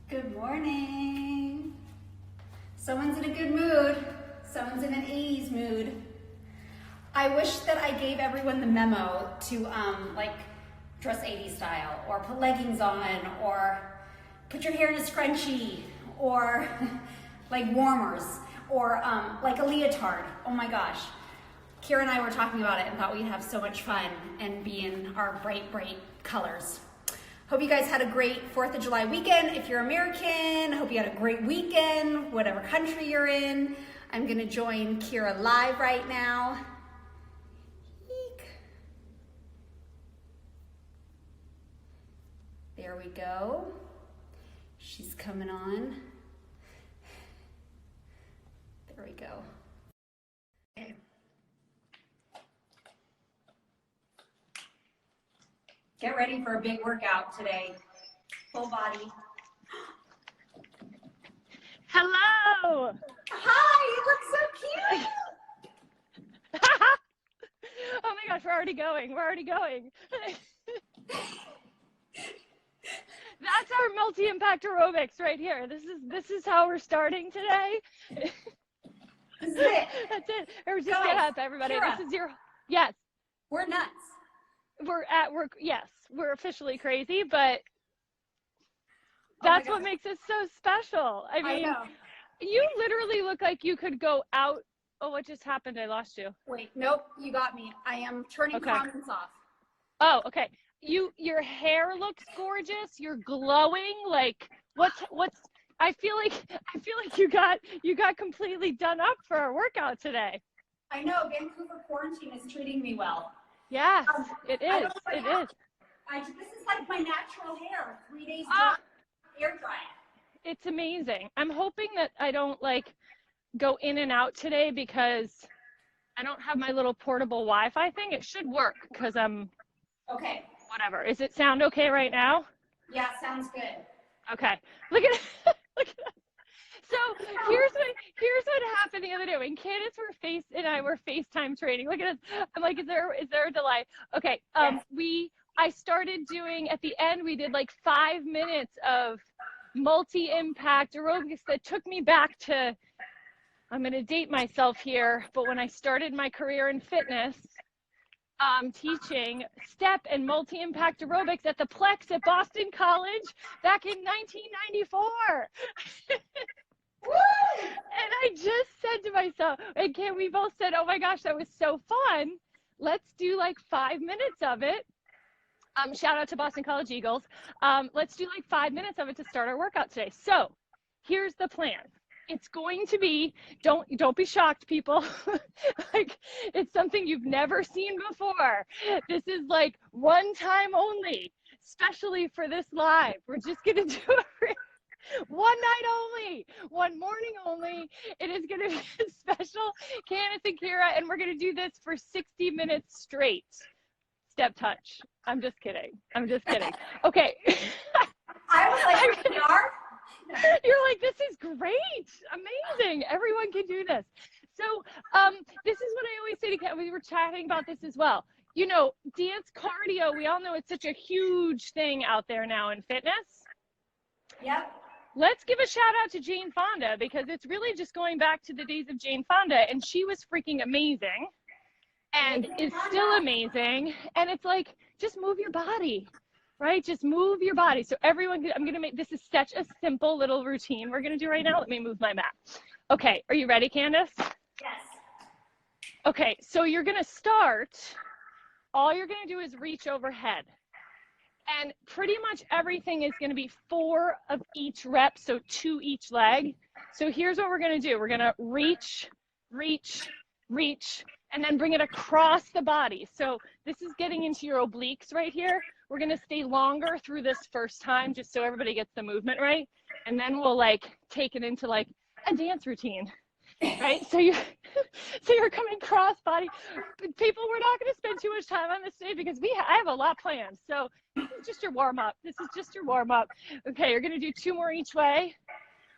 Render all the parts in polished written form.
Good morning. Someone's in a good mood. Someone's in an 80s mood. I wish that I gave everyone the memo to like dress 80s style, or put leggings on, or put your hair in a scrunchie, or like warmers, or like a leotard. Oh my gosh. Kira and I were talking about it and thought we'd have so much fun and be in our bright, bright colors. Hope you guys had a great 4th of July weekend. If you're American, hope you had a great weekend, whatever country you're in. I'm gonna join Kira live right now. Eek. There we go. She's coming on. There we go. Okay. Get ready for a big workout today. Full body. Hello! Hi, you look so cute. Oh my gosh, we're already going. That's our multi-impact aerobics right here. This is how we're starting today. This is it. That's it. Or just Guys, get up, everybody. Kira, This is your, yes. we're nuts. We're at work. Yes, we're officially crazy, but that's what makes it so special. I mean, know. you literally look like you could go out. Oh, what just happened? I lost you. Wait, nope, you got me. I am turning comments off. Oh, okay. Your hair looks gorgeous. You're glowing. Like what's I feel like you got completely done up for our workout today. I know, Vancouver quarantine is treating me well. Yes, it is. It is. This is like my natural hair. 3 days air dry. It's amazing. I'm hoping that I don't like go in and out today because I don't have my little portable Wi-Fi thing. It should work because I'm okay. Whatever. Is it sound okay right now? Yeah, sounds good. Okay. Look at look at that. So here's what happened the other day when Candace and I were FaceTime training. Look at this. I'm like, is there a delay? Okay. Yes. I started doing at the end. We did like 5 minutes of multi-impact aerobics that took me back to. I'm going to date myself here, but when I started my career in fitness, teaching step and multi-impact aerobics at the Plex at Boston College back in 1994. And I just said to myself, and we both said, oh my gosh, that was so fun. Let's do like 5 minutes of it. Shout out to Boston College Eagles. Let's do like 5 minutes of it to start our workout today. So here's the plan. It's going to be, don't be shocked, people. Like, it's something you've never seen before. This is like one time only, especially for this live. We're just going to do it one night only, one morning only. It is going to be a special Candace and Kira, and we're going to do this for 60 minutes straight. Step touch. I'm just kidding. Okay. I was like, we are? You're like, this is great, amazing, everyone can do this. So this is what I always say to Kat. We were chatting about this as well. You know, dance cardio, we all know it's such a huge thing out there now in fitness. Yep. Let's give a shout out to Jane Fonda, because it's really just going back to the days of Jane Fonda, and she was freaking amazing and is still amazing. And it's like, just move your body. Right? Just move your body. So everyone, I'm going to make, this is such a simple little routine we're going to do right now. Let me move my mat. Okay. Are you ready, Candace? Yes. Okay. So you're going to start, all you're going to do is reach overhead. And pretty much everything is going to be 4 of each rep. So 2 each leg. So here's what we're going to do. We're going to reach, and then bring it across the body. So this is getting into your obliques right here. We're going to stay longer through this first time, just so everybody gets the movement right. And then we'll like take it into like a dance routine, right? So you're coming cross body. People, we're not going to spend too much time on this today because I have a lot planned. So this is just your warm up. Okay. You're going to do 2 more each way,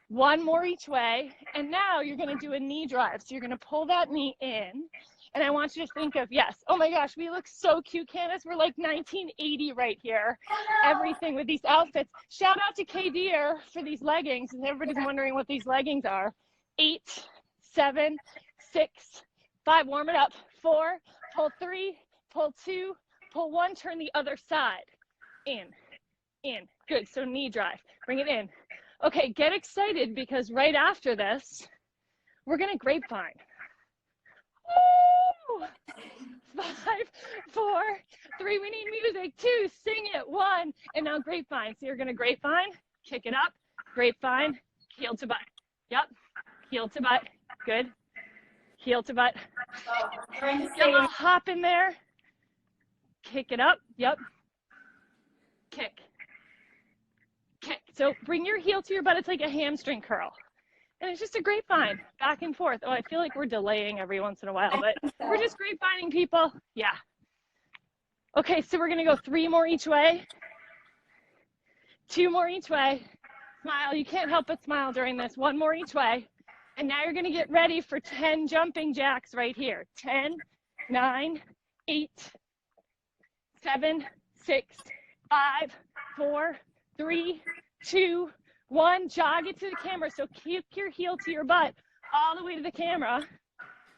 1 more each way. And now you're going to do a knee drive. So you're going to pull that knee in And I want you to think of, yes, oh my gosh, we look so cute, Candace. We're like 1980 right here. Everything with these outfits. Shout out to K-Deer for these leggings. Everybody's wondering what these leggings are. 8, 7, 6, 5, warm it up. 4, pull 3, pull 2, pull 1, turn the other side. In. Good, so knee drive. Bring it in. Okay, get excited because right after this, we're gonna grapevine. Woo! 5, 4, 3, we need music. 2, sing it. 1, and now grapevine. So you're gonna grapevine, kick it up, grapevine, heel to butt. Yep, heel to butt, good. Heel to butt. Get a little hop in there. Kick it up, yep. Kick. So bring your heel to your butt. It's like a hamstring curl. And it's just a grapevine, back and forth. Oh, I feel like we're delaying every once in a while, but we're just grapevining, people. Yeah. Okay, so we're going to go 3 more each way. 2 more each way. Smile. You can't help but smile during this. 1 more each way. And now you're going to get ready for 10 jumping jacks right here. 10, 9, 8, 7, 6, 5, 4, 3, 2, 1, jog it to the camera. So keep your heel to your butt all the way to the camera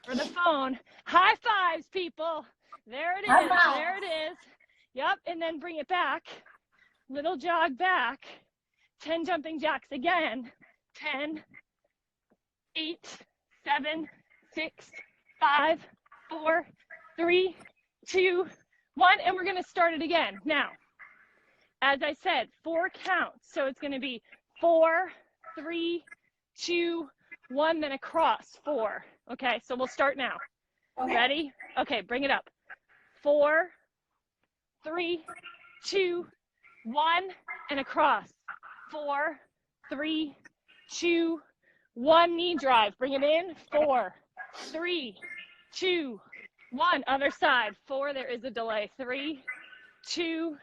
or the phone. High fives, people. There it is. There it is. Yep. And then bring it back. Little jog back. 10 jumping jacks again. 10, 8, 7, 6, 5, 4, 3, 2, 1. And we're going to start it again. Now, as I said, 4 counts. So it's going to be 4, 3, 2, 1, then across. 4. Okay, so we'll start now. Okay. Ready? Okay, bring it up. 4, 3, 2, 1, and across. 4, 3, 2, 1, knee drive. Bring it in. 4, 3, 2, 1. Other side. 4, there is a delay. 3, 2,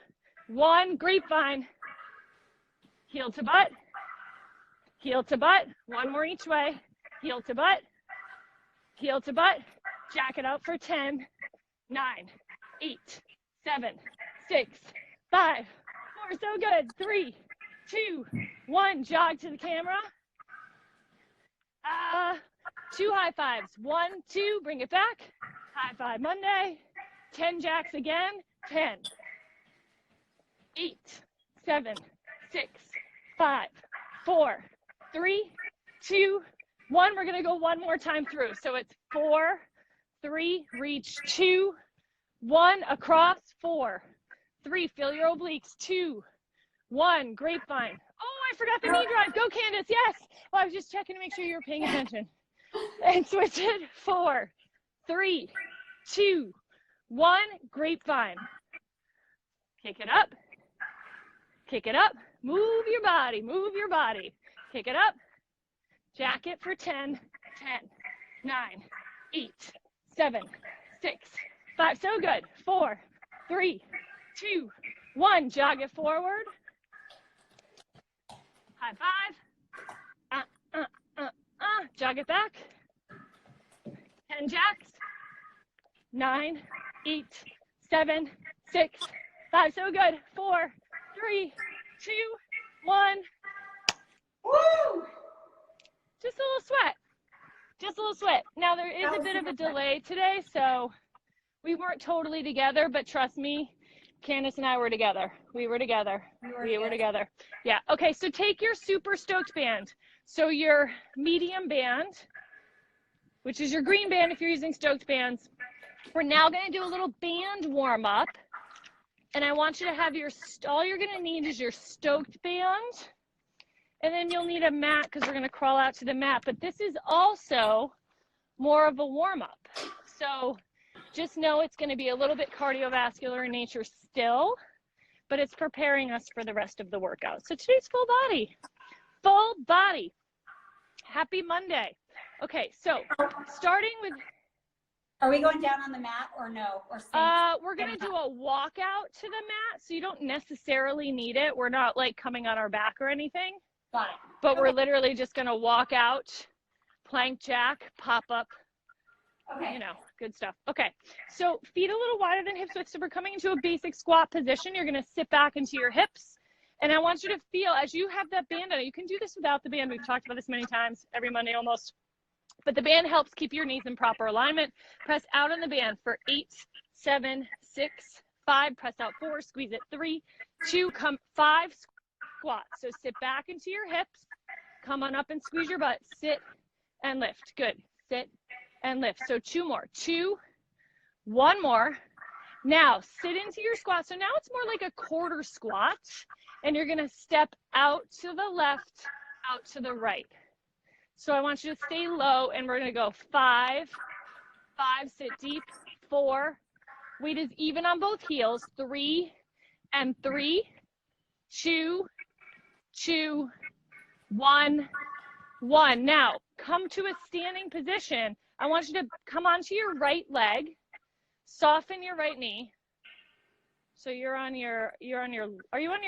1. Grapevine. Heel to butt. Heel to butt. 1 more each way. Heel to butt. Heel to butt. Jack it out for 10, 9, 8, 7, 6, 5, 4. So good. 3, 2, 1. Jog to the camera. 2 high fives. 1, 2. Bring it back. High five Monday. 10 jacks again. 10, 8, 7, 6, 5, 4, 3, 2, 1. We're going to go 1 more time through. So it's 4, 3, reach, 2, 1, across, 4, 3, feel your obliques, 2, 1, grapevine. Oh, I forgot the knee drive. Go, Candace. Yes. Well, I was just checking to make sure you were paying attention. And switch it. 4, 3, 2, 1, grapevine. Kick it up. Kick it up. Move your body. Move your body. Kick it up. Jack it for 10, 10, 9, 8, 7, 6, 5. So good. 4, 3, 2, 1. Jog it forward. High five. Jog it back. 10 jacks. 9, 8, 7, 6, 5. So good. 4, 3, 2, 1. Woo! Just a little sweat. Just a little sweat. Now there is a bit of a delay today, so we weren't totally together, but trust me, Candace and I were together. We were together. We were together. Yeah. Okay, so take your super stoked band. So your medium band, which is your green band if you're using stoked bands. We're now going to do a little band warm up. And I want you to have all you're going to need is your stoked band. And then you'll need a mat because we're going to crawl out to the mat. But this is also more of a warm up. So just know it's going to be a little bit cardiovascular in nature still, but it's preparing us for the rest of the workout. So today's full body. Full body. Happy Monday. Okay, so starting with... Are we going down on the mat or no? Or we're going to do a walkout to the mat, so you don't necessarily need it. We're not like coming on our back or anything. Got it. But we're literally just going to walk out, plank jack, pop up, Okay. You know, good stuff. Okay, so feet a little wider than hips width. So we're coming into a basic squat position. You're going to sit back into your hips. And I want you to feel as you have that band on, you can do this without the band. We've talked about this many times, every Monday almost. But the band helps keep your knees in proper alignment. Press out on the band for 8, 7, 6, 5. Press out 4, squeeze it 3, 2, come 5, squat. So sit back into your hips. Come on up and squeeze your butt. Sit and lift. Good. Sit and lift. So 2 more. 2, 1 more. Now sit into your squat. So now it's more like a quarter squat. And you're going to step out to the left, out to the right. So I want you to stay low, and we're going to go 5, 5, sit deep, 4, weight is even on both heels, 3, and 3, 2, 2, 1, 1. Now come to a standing position. I want you to come onto your right leg, soften your right knee. So are you on your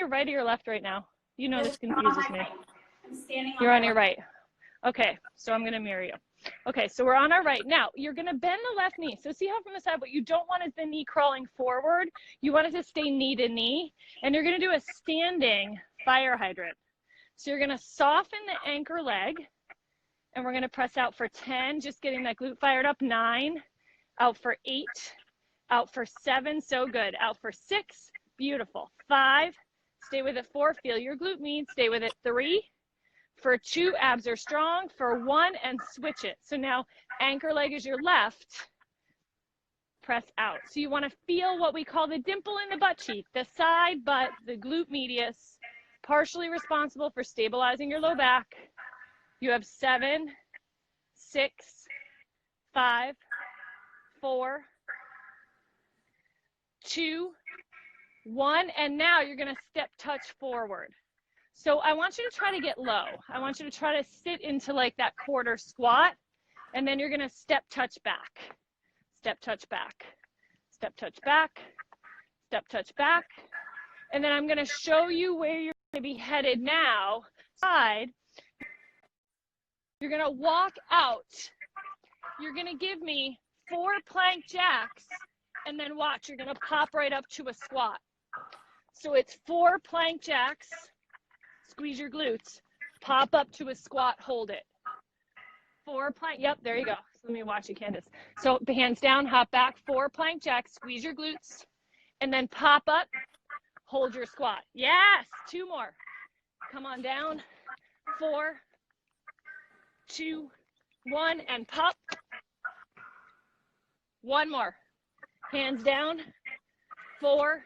right or your left right now? You know, this confuses me. I'm standing on You're on your right. Okay, so I'm gonna mirror you. Okay, so we're on our right. Now, you're gonna bend the left knee. So see how from the side, what you don't want is the knee crawling forward. You want it to stay knee to knee. And you're gonna do a standing fire hydrant. So you're gonna soften the anchor leg, and we're gonna press out for 10, just getting that glute fired up, 9, out for 8, out for 7, so good, out for 6, beautiful, 5, stay with it, 4, feel your glute med, stay with it, 3, for 2, abs are strong, for 1, and switch it. So now anchor leg is your left, press out. So you want to feel what we call the dimple in the butt cheek, the side butt, the glute medius, partially responsible for stabilizing your low back. You have 7, 6, 5, 4, 2, 1, and now you're going to step touch forward. So I want you to try to get low. I want you to try to sit into like that quarter squat, and then you're going to step touch back. Step touch back. Step touch back. Step touch back. And then I'm going to show you where you're going to be headed now. Side. You're going to walk out. You're going to give me 4 plank jacks, and then watch, you're going to pop right up to a squat. So it's 4 plank jacks. Squeeze your glutes, pop up to a squat, hold it. 4 plank, yep, there you go. So let me watch you, Candace. So hands down, hop back, 4 plank jacks, squeeze your glutes, and then pop up, hold your squat. Yes, 2 more. Come on down, 4, 2, 1, and pop. 1 more. Hands down, 4,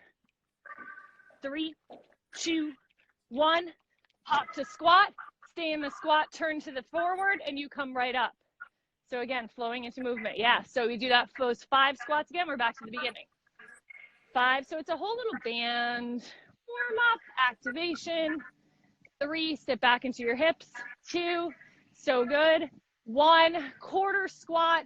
3, 2, 1. Hop to squat, stay in the squat, turn to the forward, and you come right up. So again, flowing into movement. Yeah, so we do that, those 5 squats again. We're back to the beginning. 5, so it's a whole little band. Warm up, activation. 3, sit back into your hips. 2, so good. 1, quarter squat,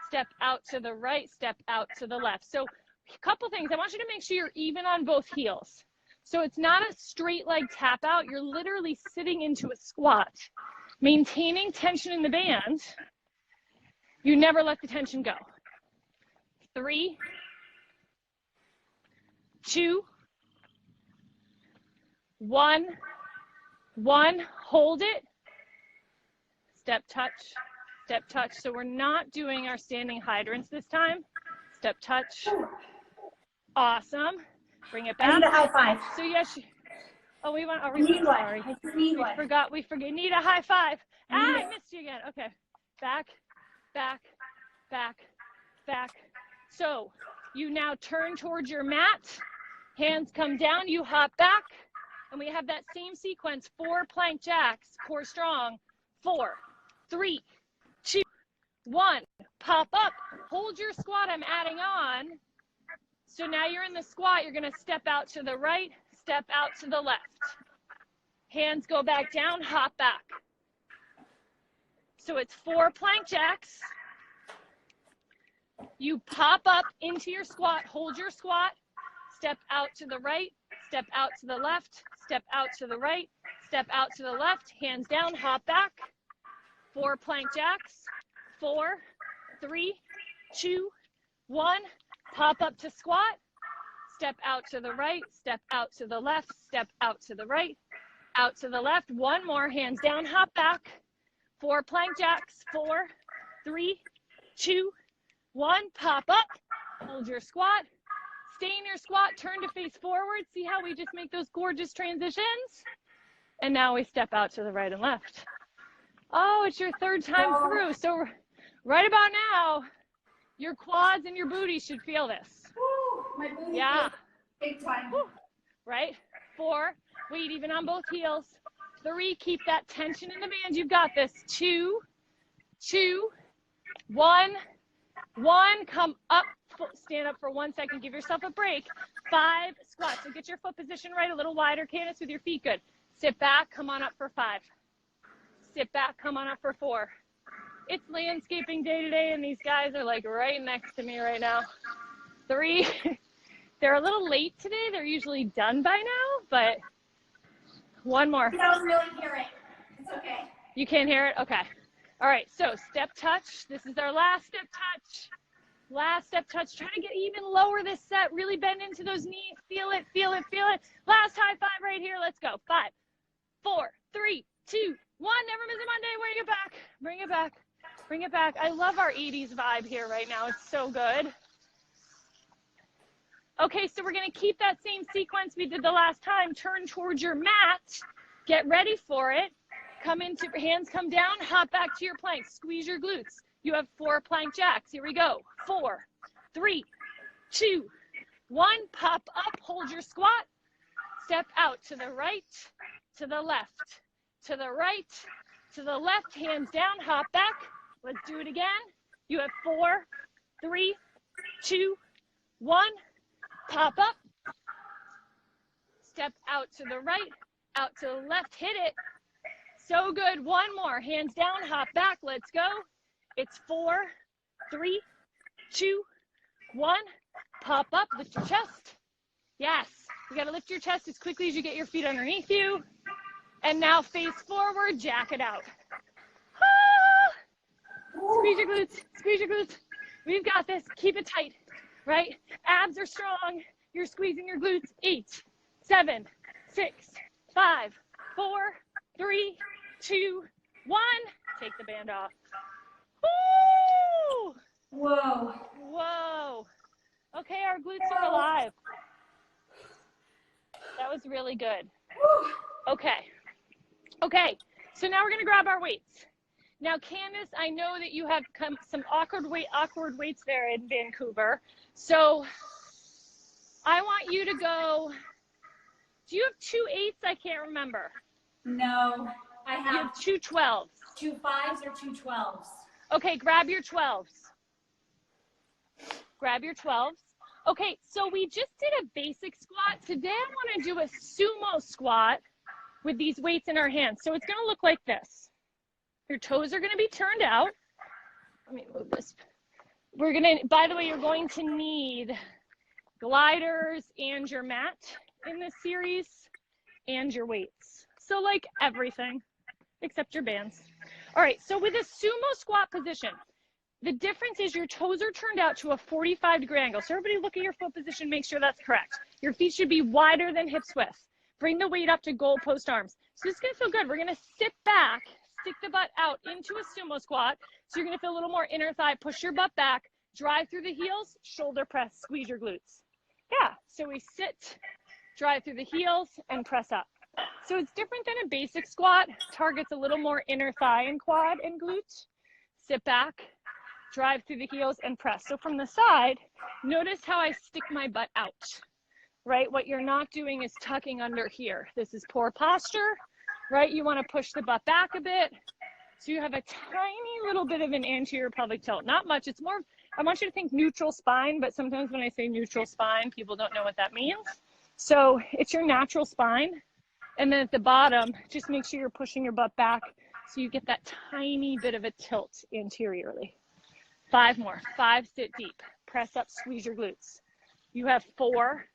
step out to the right, step out to the left. So a couple things. I want you to make sure you're even on both heels. So it's not a straight leg tap out. You're literally sitting into a squat, maintaining tension in the band. You never let the tension go. 3, 2, 1, 1. Hold it. Step touch, step touch. So we're not doing our standing hydrants this time. Step touch. Awesome. Bring it back. I need a high five. So yes. Oh, we want. Oh, I need one. sorry. I just need one. We forget. Need a high five. I missed you again. Okay. Back, back, back, back. So you now turn towards your mat. Hands come down. You hop back, and we have that same sequence. 4 plank jacks. Core strong. 4, 3, 2, 1. Pop up. Hold your squat. I'm adding on. So now you're in the squat, you're gonna step out to the right, step out to the left. Hands go back down, hop back. So it's 4 plank jacks. You pop up into your squat, hold your squat, step out to the right, step out to the left, step out to the right, step out to the left, hands down, hop back. 4 plank jacks, 4, 3, 2, 1. Pop up to squat. Step out to the right, step out to the left, step out to the right, out to the left. One more, hands down, hop back. 4 plank jacks. 4, 3, 2, 1. Pop up, hold your squat. Stay in your squat, turn to face forward. See how we just make those gorgeous transitions? And now we step out to the right and left. Oh, it's your third time through. So right about now, your quads and your booty should feel this. Woo, my booty Yeah. big time. Woo. Right? 4, weight even on both heels. 3, keep that tension in the band. You've got this. 2, 1, 1. Come up, stand up for 1 second. Give yourself a break. 5, squat. So get your foot position right, a little wider, Candace, with your feet. Good. Sit back, come on up for 5. Sit back, come on up for 4. It's landscaping day today, and these guys are like right next to me right now. 3, they're a little late today. They're usually done by now, but 1 more. I don't really hear it. It's okay. You can't hear it? Okay. All right, so step touch. This is our last step touch. Last step touch. Try to get even lower this set. Really bend into those knees. Feel it, feel it, feel it. Last high 5 right here. Let's go. 5, 4, 3, 2, 1. Never miss a Monday. Bring it back. Bring it back. Bring it back. I love our 80s vibe here right now. It's so good. Okay, so we're going to keep that same sequence we did the last time. Turn towards your mat. Get ready for it. Come into, hands come down, hop back to your plank. Squeeze your glutes. You have 4 plank jacks. Here we go. 4, 3, 2, 1. Pop up, hold your squat. Step out to the right, to the left, to the right, to the left. Hands down, hop back. Let's do it again. You have 4, 3, 2, 1. Pop up. Step out to the right, out to the left. Hit it. So good. 1 more. Hands down, hop back. Let's go. It's 4, 3, 2, 1. Pop up. Lift your chest. Yes. You got to lift your chest as quickly as you get your feet underneath you. And now face forward. Jack it out. Squeeze your glutes. Squeeze your glutes. We've got this. Keep it tight. Right? Abs are strong. You're squeezing your glutes. 8, 7, 6, 5, 4, 3, 2, 1. Take the band off. Woo! Whoa. Whoa. Okay, our glutes look alive. That was really good. Okay. Okay, so now we're going to grab our weights. Now, Candace, I know that you have some awkward weights there in Vancouver. So I want you to go, do you have 2 8s? I can't remember. No, I You have have 2 12s. 2 5s or 2 12s. Okay, grab your 12s. Grab your 12s. Okay, so we just did a basic squat. Today I want to do a sumo squat with these weights in our hands. So it's going to look like this. Your toes are going to be turned out. Let me move this. We're going to, by the way, you're going to need gliders and your mat in this series and your weights. So like everything except your bands. All right, so with a sumo squat position, the difference is your toes are turned out to a 45-degree angle. So everybody look at your foot position, make sure that's correct. Your feet should be wider than hips width. Bring the weight up to goalpost arms. So this is going to feel good. We're going to sit back, stick the butt out into a sumo squat. So you're going to feel a little more inner thigh. Push your butt back, drive through the heels, shoulder press, squeeze your glutes. Yeah, so we sit, drive through the heels, and press up. So it's different than a basic squat. Targets a little more inner thigh and quad and glute. Sit back, drive through the heels, and press. So from the side, notice how I stick my butt out, right? What you're not doing is tucking under here. This is poor posture, right? You want to push the butt back a bit. So you have a tiny little bit of an anterior pelvic tilt. Not much. It's more, I want you to think neutral spine, but sometimes when I say neutral spine, people don't know what that means. So it's your natural spine. And then at the bottom, just make sure you're pushing your butt back so you get that tiny bit of a tilt anteriorly. 5 more. 5, sit deep. Press up, squeeze your glutes. You have 4,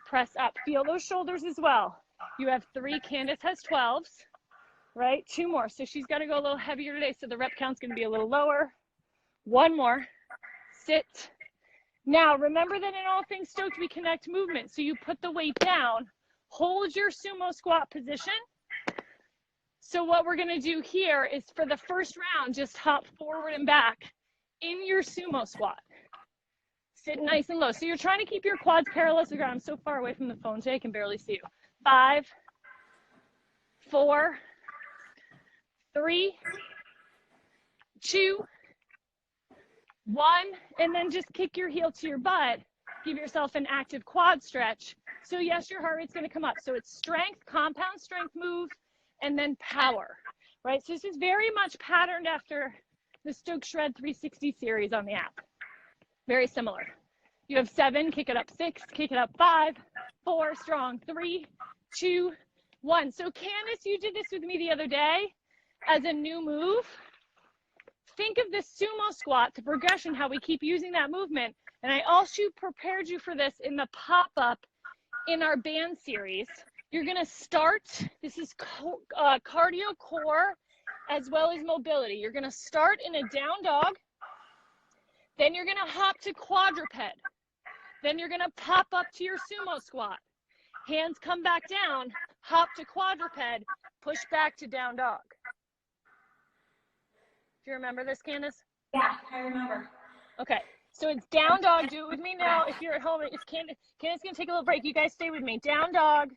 press up. Feel those shoulders as well. You have 3, Candace has 12s, right? 2 more. So she's got to go a little heavier today, so the rep count's going to be a little lower. 1 more. sit. Now, remember that in all things stoked, we connect movement. So you put the weight down, hold your sumo squat position. So what we're gonna do here is for the first round, just hop forward and back in your sumo squat. Sit nice and low. So you're trying to keep your quads parallel to the ground. I'm so far away from the phone, Jay, I can barely see you. 5, 4, 3, 2, 1, and then just kick your heel to your butt. Give yourself an active quad stretch. So yes, your heart rate's gonna come up. So it's strength, compound strength move, and then power, right? So this is very much patterned after the Stoke Shred 360 series on the app. Very similar. You have 7, kick it up 6, kick it up 5, 4, strong, 3, 2, 1. So Candace, you did this with me the other day as a new move. Think of this sumo squat, the progression, how we keep using that movement. And I also prepared you for this in the pop-up in our band series. You're gonna start, this is cardio core as well as mobility. You're gonna start in a down dog, then you're gonna hop to quadruped. Then you're gonna pop up to your sumo squat. Hands come back down, hop to quadruped, push back to down dog. Do you remember this, Candace? Yeah, I remember. Okay, so it's down dog. Do it with me now. If you're at home, if Candace gonna take a little break. You guys stay with me. Down dog,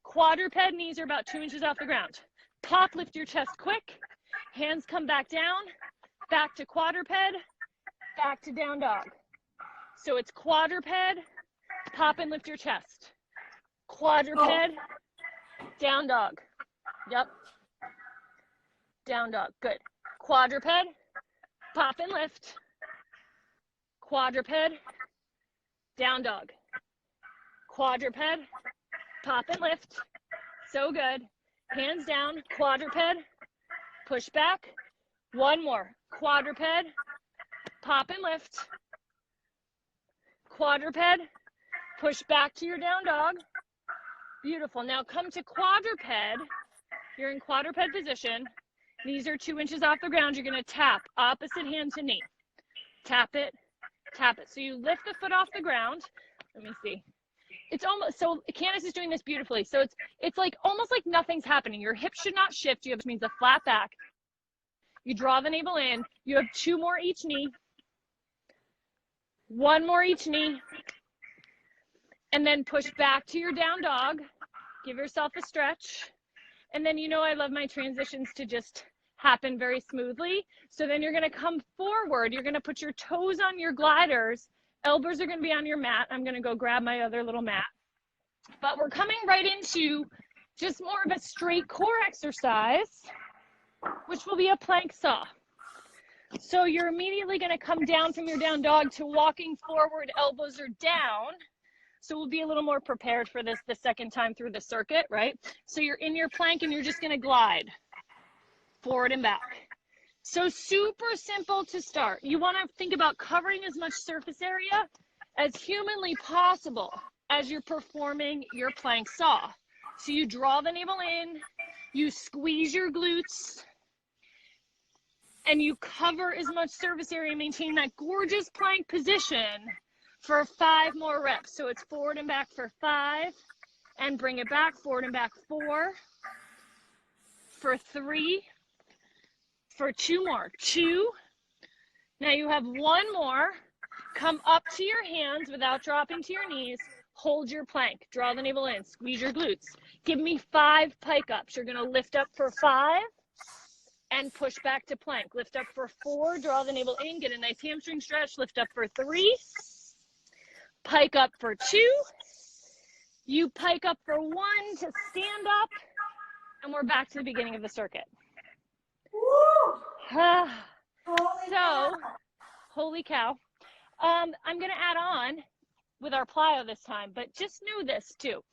quadruped, knees are about 2 inches off the ground. Pop, lift your chest quick. Hands come back down, back to quadruped, back to down dog. So it's quadruped, pop and lift your chest. Quadruped, down dog. Yep. Down dog, good. Quadruped, pop and lift. Quadruped, down dog. Quadruped, pop and lift. So good. Hands down, quadruped, push back. One more. Quadruped, pop and lift. Quadruped, push back to your down dog. Beautiful. Now come to quadruped. You're in quadruped position. Knees are 2 inches off the ground. You're going to tap opposite hand to knee. Tap it, tap it. So you lift the foot off the ground. Let me see. It's almost, so Candace is doing this beautifully. So it's like almost like nothing's happening. Your hips should not shift. You have, which means a flat back. You draw the navel in. You have 2 more each knee. 1 more each knee. And then push back to your down dog. Give yourself a stretch. And then, you know, I love my transitions to just happen very smoothly. So then you're going to come forward. You're going to put your toes on your gliders. Elbows are going to be on your mat. I'm going to go grab my other little mat. But we're coming right into just more of a straight core exercise, which will be a plank saw. So you're immediately going to come down from your down dog to walking forward. Elbows are down. So we'll be a little more prepared for this the second time through the circuit, right? So you're in your plank and you're just going to glide forward and back. So super simple to start. You want to think about covering as much surface area as humanly possible as you're performing your plank saw. So you draw the navel in, you squeeze your glutes, and you cover as much surface area, maintain that gorgeous plank position for 5 more reps. So it's forward and back for 5, and bring it back, forward and back 4, for 3, for 2 more, 2. Now you have 1 more. Come up to your hands without dropping to your knees. Hold your plank, draw the navel in, squeeze your glutes. Give me 5 pike ups. You're gonna lift up for 5 and push back to plank. Lift up for 4, draw the navel in, get a nice hamstring stretch, lift up for 3. Pike up for 2. You pike up for 1 to stand up, and we're back to the beginning of the circuit. Holy cow. I'm going to add on with our plyo this time, but just know this too.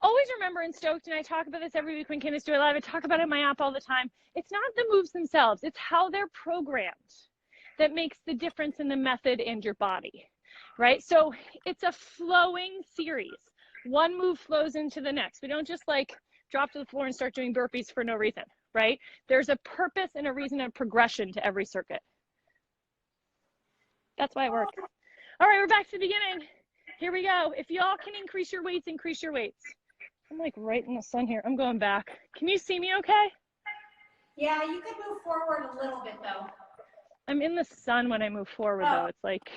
Always remember in Stoked, and I talk about this every week when Candace do it live, I talk about it in my app all the time. It's not the moves themselves, it's how they're programmed that makes the difference in the method and your body, right? So it's a flowing series. One move flows into the next. We don't just like drop to the floor and start doing burpees for no reason, right? There's a purpose and a reason and progression to every circuit. That's why it works. All right, we're back to the beginning. Here we go. If y'all can increase your weights, increase your weights. I'm like right in the sun here. I'm going back. Can you see me okay? Yeah, you could move forward a little bit though. I'm in the sun when I move forward though. It's like,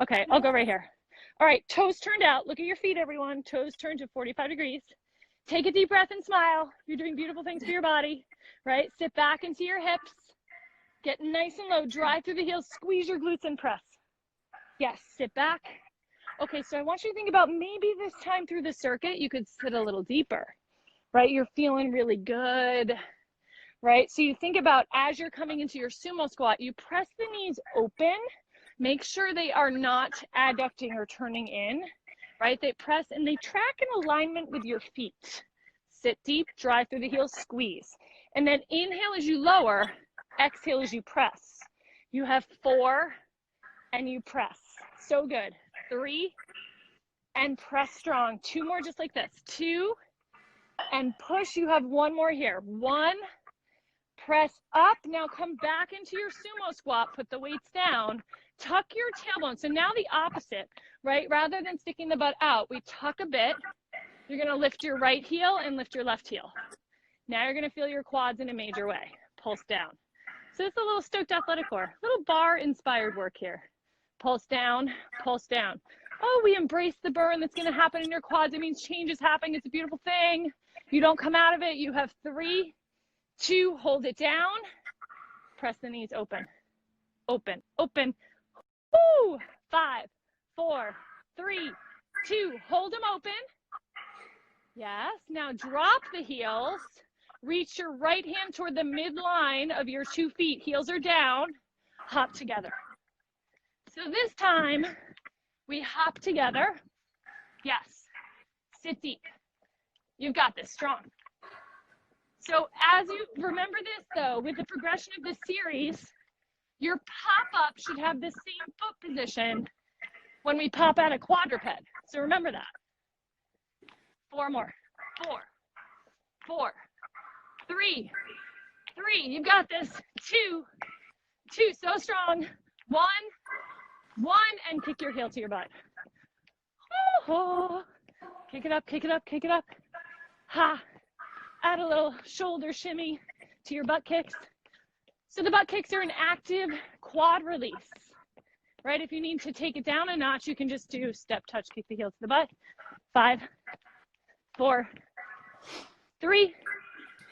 okay, I'll go right here. All right, toes turned out. Look at your feet, everyone. Toes turned to 45 degrees. Take a deep breath and smile. You're doing beautiful things for your body, right? Sit back into your hips. Get nice and low. Drive through the heels. Squeeze your glutes and press. Yes, sit back. Okay, so I want you to think about maybe this time through the circuit, you could sit a little deeper, right? You're feeling really good, right? So you think about as you're coming into your sumo squat, you press the knees open. Make sure they are not adducting or turning in, right? They press and they track in alignment with your feet. Sit deep, drive through the heels, squeeze. And then inhale as you lower, exhale as you press. You have 4 and you press. So good. 3 and press strong. 2 more just like this. 2 and push. You have 1 more here. 1, press up. Now come back into your sumo squat. Put the weights down. Tuck your tailbone. So now the opposite, right? Rather than sticking the butt out, we tuck a bit. You're going to lift your right heel and lift your left heel. Now you're going to feel your quads in a major way. Pulse down. So it's a little stoked athletic core, little bar inspired work here. Pulse down, pulse down. Oh, we embrace the burn that's going to happen in your quads. It means change is happening. It's a beautiful thing. You don't come out of it. You have 3, 2, hold it down. Press the knees open, open, open. Woo! 5, 4, 3, 2, hold them open. Yes, now drop the heels. Reach your right hand toward the midline of your 2 feet. Heels are down. Hop together. So this time, we hop together. Yes. Sit deep. You've got this. Strong. So as you remember this, though, with the progression of this series, your pop-up should have the same foot position when we pop out a quadruped. So remember that. 4 more. 4, 4, 3, 3. You've got this. 2, 2. So strong. 1, 1, and kick your heel to your butt. Oh, kick it up, kick it up, kick it up. Ha. Add a little shoulder shimmy to your butt kicks. So the butt kicks are an active quad release, right? If you need to take it down a notch, you can just do step, touch, kick the heel to the butt. 5, 4, 3,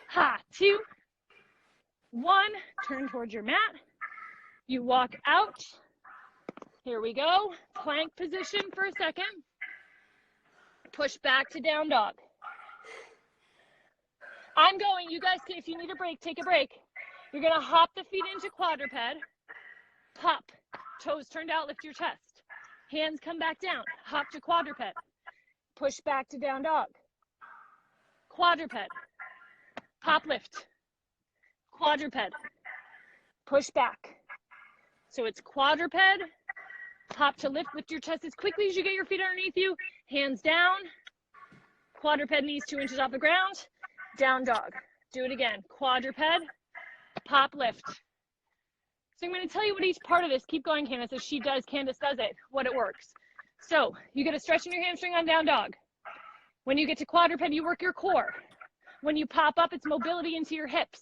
ha, 2, 1. Turn towards your mat. You walk out. Here we go. Plank position for a second. Push back to down dog. I'm going. You guys, if you need a break, take a break. You're going to hop the feet into quadruped. Pop. Toes turned out. Lift your chest. Hands come back down. Hop to quadruped. Push back to down dog. Quadruped. Pop lift. Quadruped. Push back. So it's quadruped. Pop to lift. Lift your chest as quickly as you get your feet underneath you. Hands down. Quadruped, knees 2 inches off the ground. Down dog. Do it again. Quadruped. Pop lift. So I'm going to tell you what each part of this, keep going, Candace, as Candace does it, what it works. So you get a stretch in your hamstring on down dog. When you get to quadruped, you work your core. When you pop up, it's mobility into your hips.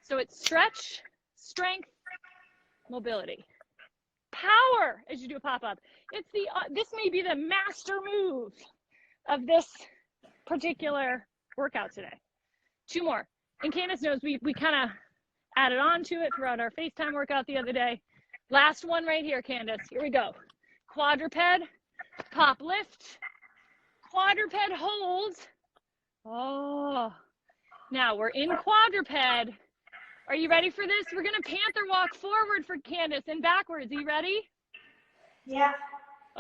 So it's stretch, strength, mobility. Power as you do a pop-up. It's this may be the master move of this particular workout today. 2 more. And Candace knows we kind of added on to it throughout our FaceTime workout the other day. Last one right here, Candace. Here we go. Quadruped, pop lift, quadruped hold. Oh, now we're in quadruped. Are you ready for this? We're going to panther walk forward for Candace and backwards. Are you ready? Yeah.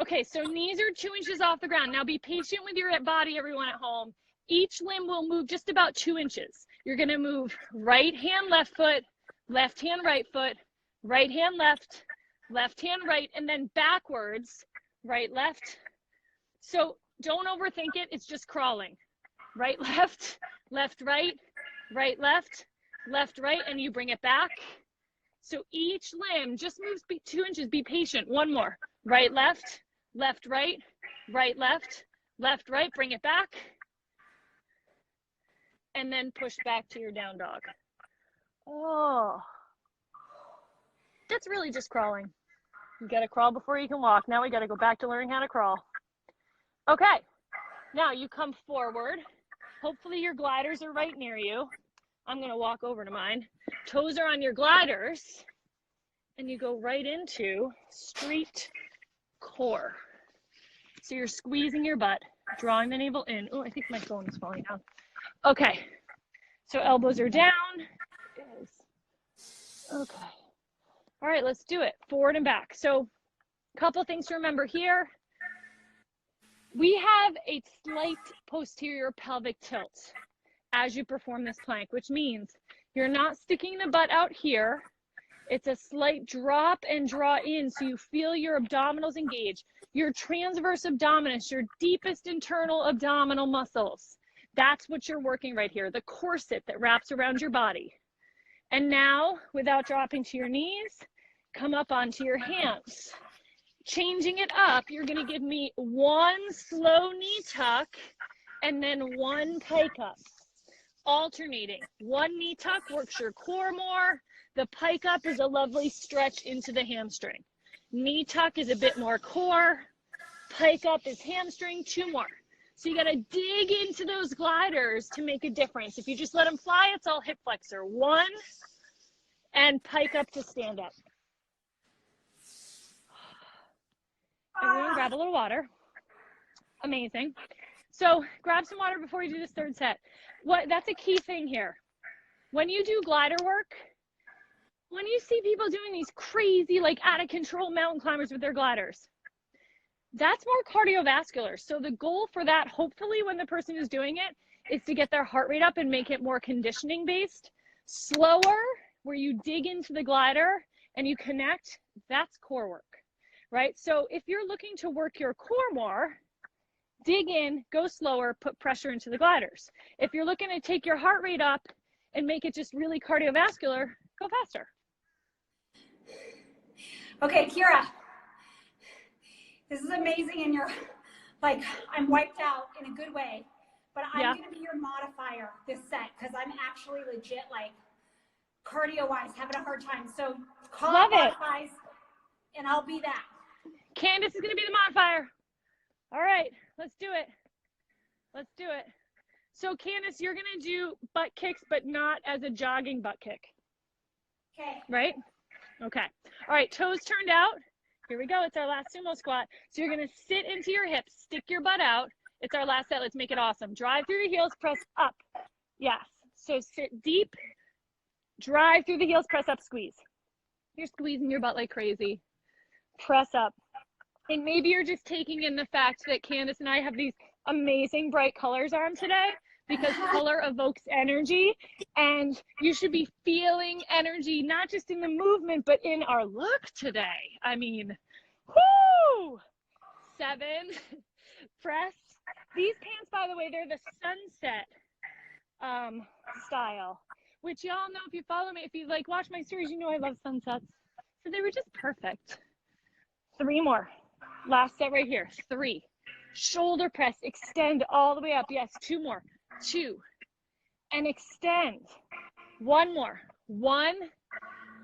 Okay, so knees are 2 inches off the ground. Now be patient with your body, everyone at home. Each limb will move just about 2 inches. You're going to move right hand, left foot, left hand, right foot, right hand, left hand, right, and then backwards, right, left. So don't overthink it. It's just crawling. Right, left, right, left, left, right, and you bring it back. So each limb just moves 2 inches. Be patient. One more. Right, left, left, right, right, left, left, right. Bring it back. And then push back to your down dog. Oh, that's really just crawling. You got to crawl before you can walk. Now we got to go back to learning how to crawl. Okay, now you come forward. Hopefully your gliders are right near you. I'm going to walk over to mine. Toes are on your gliders, and you go right into street core. So you're squeezing your butt, drawing the navel in. Oh, I think my phone is falling down. Okay, so elbows are down. Okay. All right, let's do it. Forward and back. So a couple things to remember here. We have a slight posterior pelvic tilt as you perform this plank, which means you're not sticking the butt out here. It's a slight drop and draw in so you feel your abdominals engage. Your transverse abdominis, your deepest internal abdominal muscles. That's what you're working right here, the corset that wraps around your body. And now, without dropping to your knees, come up onto your hands. Changing it up, you're going to give me one slow knee tuck and then one pike up. Alternating. One knee tuck works your core more. The pike up is a lovely stretch into the hamstring. Knee tuck is a bit more core. Pike up is hamstring. 2 more. So you got to dig into those gliders to make a difference. If you just let them fly, it's all hip flexor. 1 and pike up to stand up. Everyone grab a little water. Amazing. So grab some water before you do this third set. That's a key thing here. When you do glider work, when you see people doing these crazy, like out of control mountain climbers with their gliders, that's more cardiovascular. So the goal for that, hopefully when the person is doing it, is to get their heart rate up and make it more conditioning based. Slower, where you dig into the glider and you connect, that's core work, right? So if you're looking to work your core more, dig in, go slower, put pressure into the gliders. If you're looking to take your heart rate up and make it just really cardiovascular, go faster. Okay, Kira, this is amazing, and you're like, I'm wiped out in a good way, but I'm going to be your modifier this set because I'm actually legit, like, cardio-wise, having a hard time. So call out modifies, and I'll be that. Candace is going to be the modifier. All right, let's do it. Let's do it. So Candace, you're going to do butt kicks, but not as a jogging butt kick. Okay. Right? Okay. All right, toes turned out. Here we go. It's our last sumo squat. So you're going to sit into your hips, stick your butt out. It's our last set. Let's make it awesome. Drive through your heels, press up. Yes. So sit deep, drive through the heels, press up, squeeze. You're squeezing your butt like crazy. Press up. And maybe you're just taking in the fact that Candace and I have these amazing bright colors on today because color evokes energy, and you should be feeling energy, not just in the movement, but in our look today. I mean, whoo! 7, press. These pants, by the way, they're the sunset style, which y'all know if you follow me, if you like watch my series, you know I love sunsets. So they were just perfect. 3 more. Last set right here. 3. Shoulder press. Extend all the way up. Yes. 2 more. 2. And extend. 1 more. 1.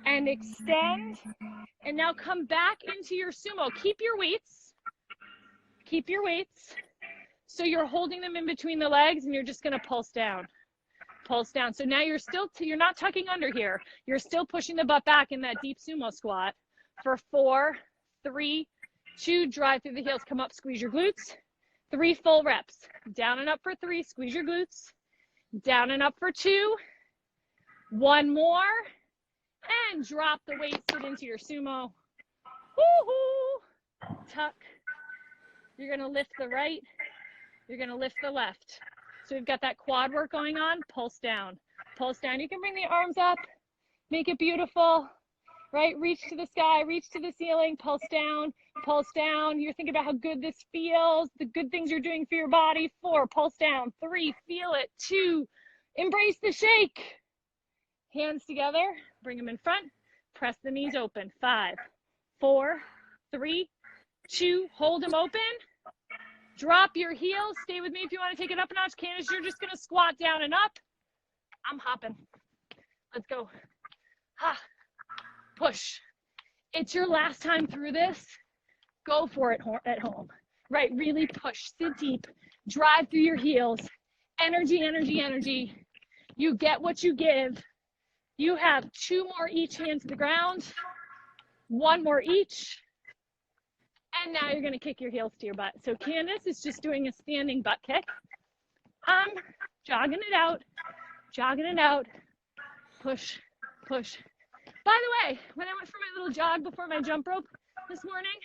And extend. And now come back into your sumo. Keep your weights. Keep your weights. So you're holding them in between the legs and you're just going to pulse down. Pulse down. So now you're not tucking under here. You're still pushing the butt back in that deep sumo squat for 4, 3, 2, drive through the heels, come up, squeeze your glutes. 3 full reps. Down and up for 3, squeeze your glutes. Down and up for 2. 1 more. And drop the weight, sit into your sumo. Woo-hoo. Tuck. You're going to lift the right. You're going to lift the left. So we've got that quad work going on. Pulse down. Pulse down. You can bring the arms up. Make it beautiful. Right? Reach to the sky, reach to the ceiling, pulse down, pulse down. You're thinking about how good this feels, the good things you're doing for your body. 4, pulse down. 3, feel it. 2, embrace the shake. Hands together, bring them in front, Press the knees open. 5, 4, 3, 2. Hold them open. Drop your heels. Stay with me if you want to take it up a notch. Candace, you're just going to squat down and up. I'm hopping. Let's go. Ha. Push. It's your last time through this. Go for it at home. Right, really push. Sit deep. Drive through your heels. Energy, energy, energy. You get what you give. You have 2 more each, hands to the ground. 1 more each. And now you're going to kick your heels to your butt. So Candace is just doing a standing butt kick. Jogging it out. Jogging it out. Push, push. By the way, when I went for my little jog before my jump rope this morning,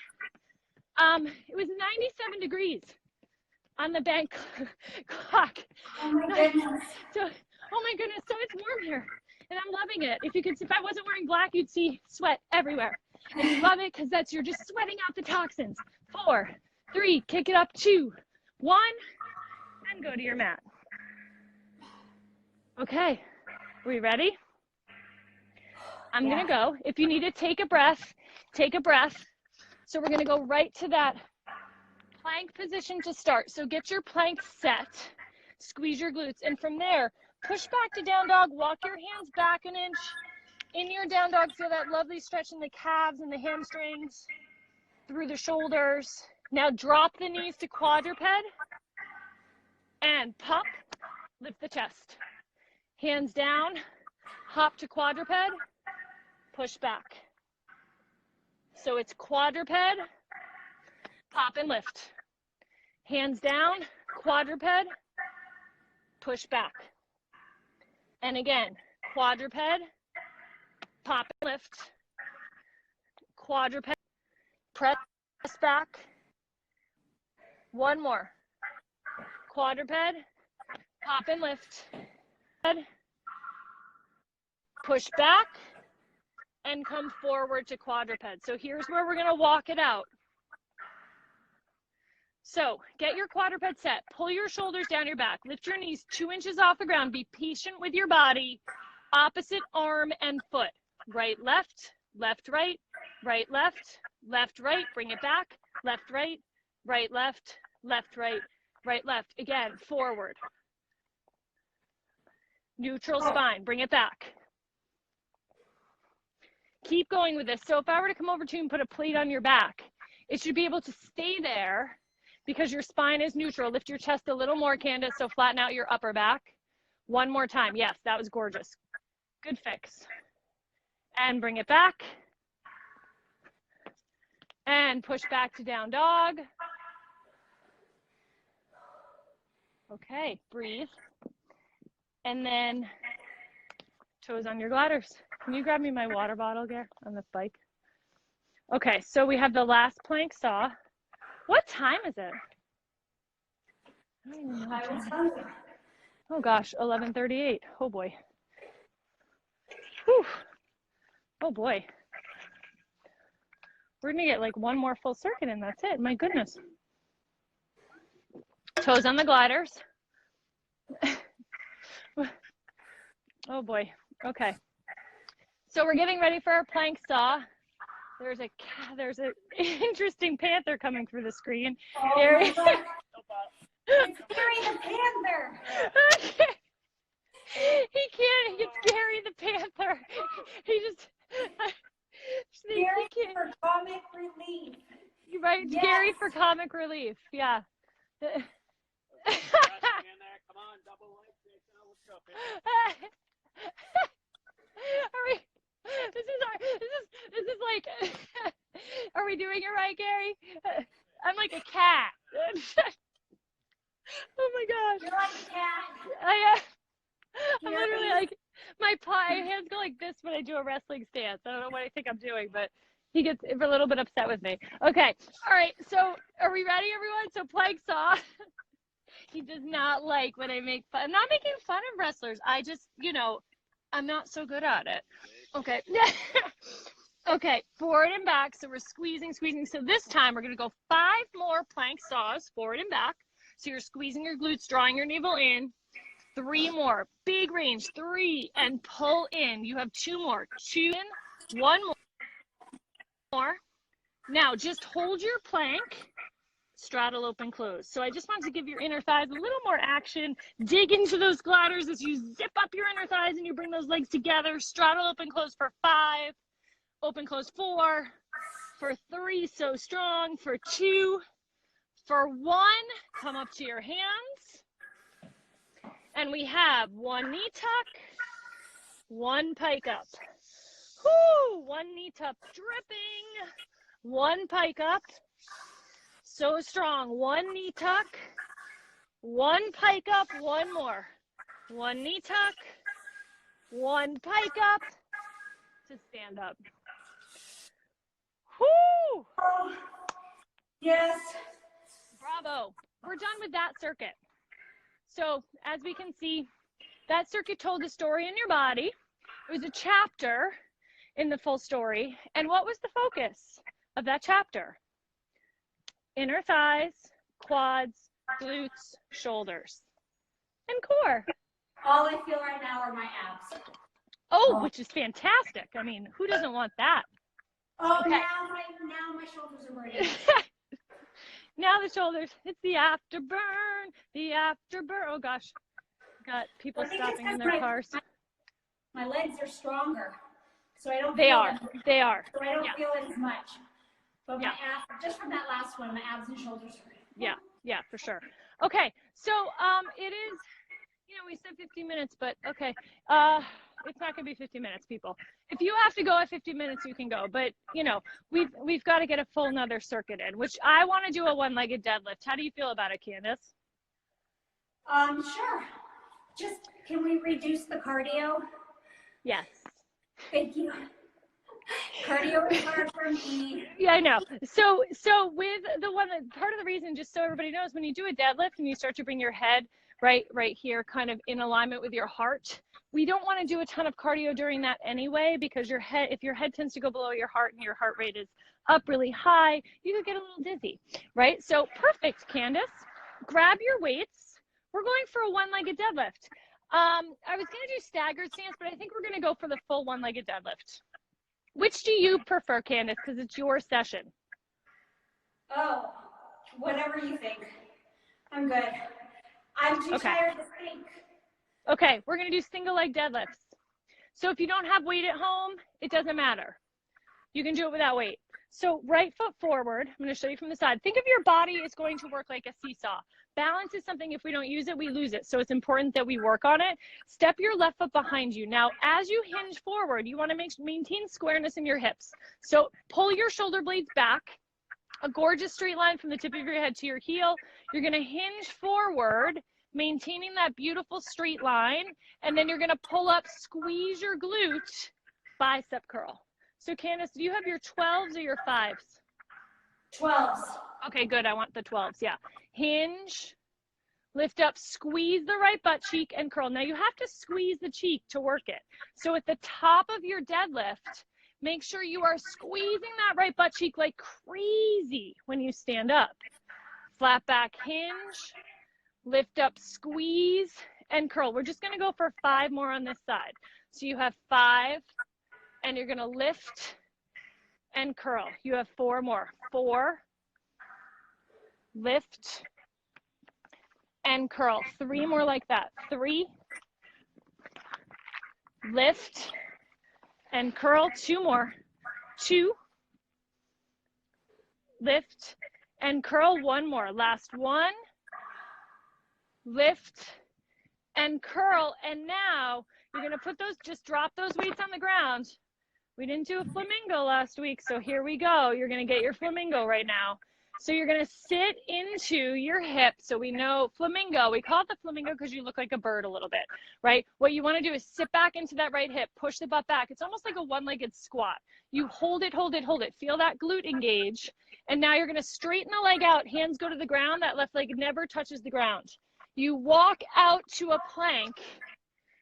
it was 97 degrees on the bank clock. Oh my goodness. So, oh my goodness, so it's warm here. And I'm loving it. If I wasn't wearing black, you'd see sweat everywhere. And you love it because you're just sweating out the toxins. 4, 3, kick it up. 2, 1, and go to your mat. Okay, are we ready? I'm gonna go. If you need to take a breath, take a breath. So we're gonna go right to that plank position to start. So get your plank set, squeeze your glutes, and from there, push back to down dog, walk your hands back an inch. In your down dog, feel that lovely stretch in the calves and the hamstrings, through the shoulders. Now drop the knees to quadruped, and pop, lift the chest. Hands down, hop to quadruped, push back. So it's quadruped, pop and lift. Hands down, quadruped, push back. And again, quadruped, pop and lift. Quadruped, press back. 1 more. Quadruped, pop and lift. Push back and come forward to quadruped. So here's where we're going to walk it out. So get your quadruped set. Pull your shoulders down your back. Lift your knees 2 inches off the ground. Be patient with your body. Opposite arm and foot. Right, left, left, right, right, left, left, right. Bring it back. Left, right, right, left, left, right, right, left. Again, forward. Neutral spine. Bring it back. Keep going with this. So if I were to come over to you and put a plate on your back, it should be able to stay there because your spine is neutral. Lift your chest a little more, Candace, so flatten out your upper back. 1 more time. Yes, that was gorgeous. Good fix. And bring it back. And push back to down dog. Okay, breathe. And then toes on your gliders. Can you grab me my water bottle, Gare, on the bike? Okay, so we have the last plank saw. What time is it? I don't even know what time. Oh gosh, 11:38. Oh boy. Whew. Oh boy. We're gonna get like 1 more full circuit and that's it. My goodness. Toes on the gliders. Oh boy. Okay. So we're getting ready for our plank saw. There's an interesting panther coming through the screen. Oh my God. It's Gary the Panther. He can't. It's Gary the Panther. He just. Gary for comic relief. You're right. Yes. Gary for comic relief. Yeah. Come on, double leg. What's up, Are we? This is like. Are we doing it right, Gary? I'm like a cat. Oh my gosh. You're like a cat. I'm literally like, my hands go like this when I do a wrestling stance. I don't know what I think I'm doing, but he gets a little bit upset with me. Okay. All right. So are we ready, everyone? So plank saw. He does not like when I make fun. I'm not making fun of wrestlers. I just, I'm not so good at it. Okay. Okay. Forward and back. So we're squeezing. So this time we're going to go 5 more plank saws forward and back. So you're squeezing your glutes, drawing your navel in. 3 more. Big range. 3 and pull in. You have 2 more. 2 in, One more. Now just hold your plank, straddle, open, close. So I just want to give your inner thighs a little more action. Dig into those gliders as you zip up your inner thighs and you bring those legs together. Straddle, open, close for 5. Open, close 4. For 3, so strong. For 2. For 1, come up to your hands. And we have 1 knee tuck, 1 pike up. Whoo! 1 knee tuck dripping. 1 pike up. So strong. 1 knee tuck. 1 pike up. 1 more. 1 knee tuck. 1 pike up to stand up. Whoo! Oh, yes. Bravo. We're done with that circuit. So as we can see, that circuit told a story in your body. It was a chapter in the full story. And what was the focus of that chapter? Inner thighs, quads, glutes, shoulders, and core. All I feel right now are my abs. Oh, which is fantastic. I mean, who doesn't want that? Oh, Okay. now my shoulders are burning. Now the shoulders. It's the afterburn. The afterburn. Oh gosh, got people stopping in their cars. My legs are stronger, so I don't. They are. They are. So I don't Yeah. feel it as much. But Yeah. my abs, just from that last one, my abs and shoulders are. Yeah. Yeah, for sure. Okay, so it is. You know, we said 15 minutes, but okay. It's not gonna be 50 minutes, people. If you have to go at 50 minutes, you can go. But you know, we've got to get a full another circuit in, which I want to do a one-legged deadlift. How do you feel about it, Candace? Sure. Just can we reduce the cardio? Yes. Thank you. Cardio is hard for me. Yeah, I know. So with the one that part of the reason, just so everybody knows, when you do a deadlift and you start to bring your head right here, kind of in alignment with your heart, we don't want to do a ton of cardio during that anyway, because your head, if your head tends to go below your heart and your heart rate is up really high, you could get a little dizzy, right? So perfect, Candace. Grab your weights. We're going for a one-legged deadlift. I was going to do staggered stance, but I think we're going to go for the full one-legged deadlift. Which do you prefer, Candace? Because it's your session. Oh, whatever you think. I'm good. I'm too tired to think. Okay, we're going to do single leg deadlifts. So if you don't have weight at home, it doesn't matter. You can do it without weight. So right foot forward, I'm going to show you from the side. Think of your body is going to work like a seesaw. Balance is something, if we don't use it, we lose it. So it's important that we work on it. Step your left foot behind you. Now, as you hinge forward, you want to maintain squareness in your hips. So pull your shoulder blades back, a gorgeous straight line from the tip of your head to your heel. You're going to hinge forward, maintaining that beautiful straight line. And then you're going to pull up, squeeze your glute, bicep curl. So Candace, do you have your 12s or your 5s? 12s. Okay, good. I want the 12s. Yeah. Hinge, lift up, squeeze the right butt cheek and curl. Now you have to squeeze the cheek to work it. So at the top of your deadlift, make sure you are squeezing that right butt cheek like crazy when you stand up. Flat back hinge, lift up, squeeze, and curl. We're just going to go for 5 more on this side. So you have 5, and you're going to lift and curl. You have 4 more. 4, lift, and curl. 3 more like that. 3, lift, and curl. 2 more. 2, lift, and curl. 1 more. Last 1, lift, and curl. And now you're going to put those, just drop those weights on the ground. We didn't do a flamingo last week, so here we go. You're going to get your flamingo right now. So you're going to sit into your hip. So we know flamingo, we call it the flamingo because you look like a bird a little bit, right? What you want to do is sit back into that right hip, push the butt back. It's almost like a one-legged squat. You hold it, hold it, hold it. Feel that glute engage. And now you're going to straighten the leg out. Hands go to the ground. That left leg never touches the ground. You walk out to a plank.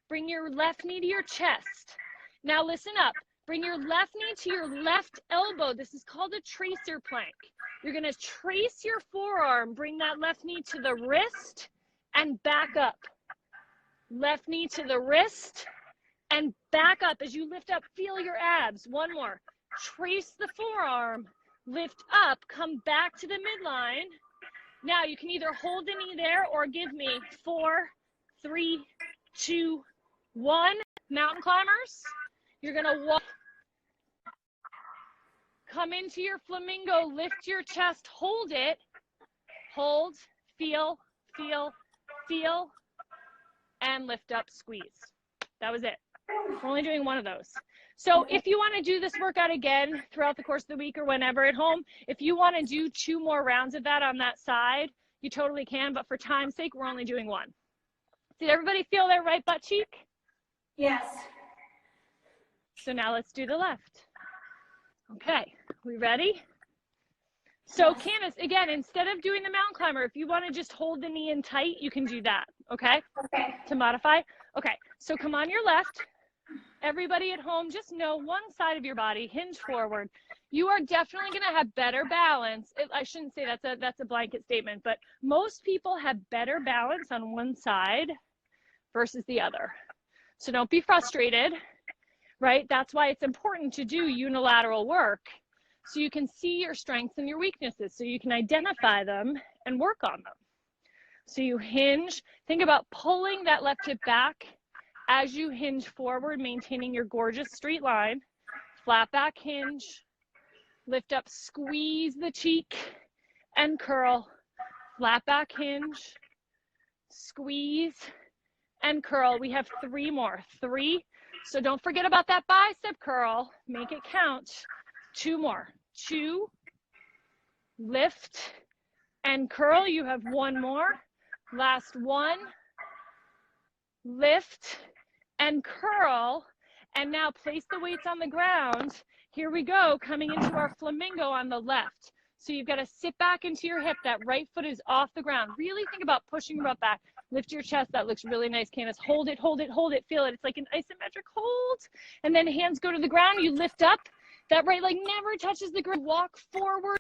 Bring your left knee to your chest. Now listen up. Bring your left knee to your left elbow. This is called a tracer plank. You're going to trace your forearm. Bring that left knee to the wrist and back up. Left knee to the wrist and back up. As you lift up, feel your abs. One more. Trace the forearm, lift up, come back to the midline. Now you can either hold the knee there or give me 4, 3, 2, 1. Mountain climbers, you're gonna walk, come into your flamingo, lift your chest, hold it, hold, feel, feel, feel, and lift up, squeeze. That was it. We're only doing one of those. So if you want to do this workout again throughout the course of the week or whenever at home, if you want to do 2 more rounds of that on that side, you totally can, but for time's sake, we're only doing 1. Did everybody feel their right butt cheek? Yes. So now let's do the left. Okay, we ready? So Yes. Candace, again, instead of doing the mountain climber, if you want to just hold the knee in tight, you can do that, okay? Okay. To modify. Okay, so come on your left. Everybody at home, just know one side of your body, hinge forward. You are definitely going to have better balance. I shouldn't say that's a blanket statement, but most people have better balance on one side versus the other. So don't be frustrated, right? That's why it's important to do unilateral work so you can see your strengths and your weaknesses, so you can identify them and work on them. So you hinge, think about pulling that left hip back as you hinge forward, maintaining your gorgeous straight line, flat back hinge, lift up, squeeze the cheek and curl, flat back hinge, squeeze and curl. We have 3 more, 3. So don't forget about that bicep curl, make it count. 2 more, 2, lift and curl. You have 1 more, last 1, lift and curl. And now place the weights on the ground. Here we go, coming into our flamingo on the left. So you've got to sit back into your hip. That right foot is off the ground. Really think about pushing your butt back. Lift your chest. That looks really nice, Candace. Hold it, hold it, hold it. Feel it. It's like an isometric hold. And then hands go to the ground. You lift up. That right leg never touches the ground. Walk forward.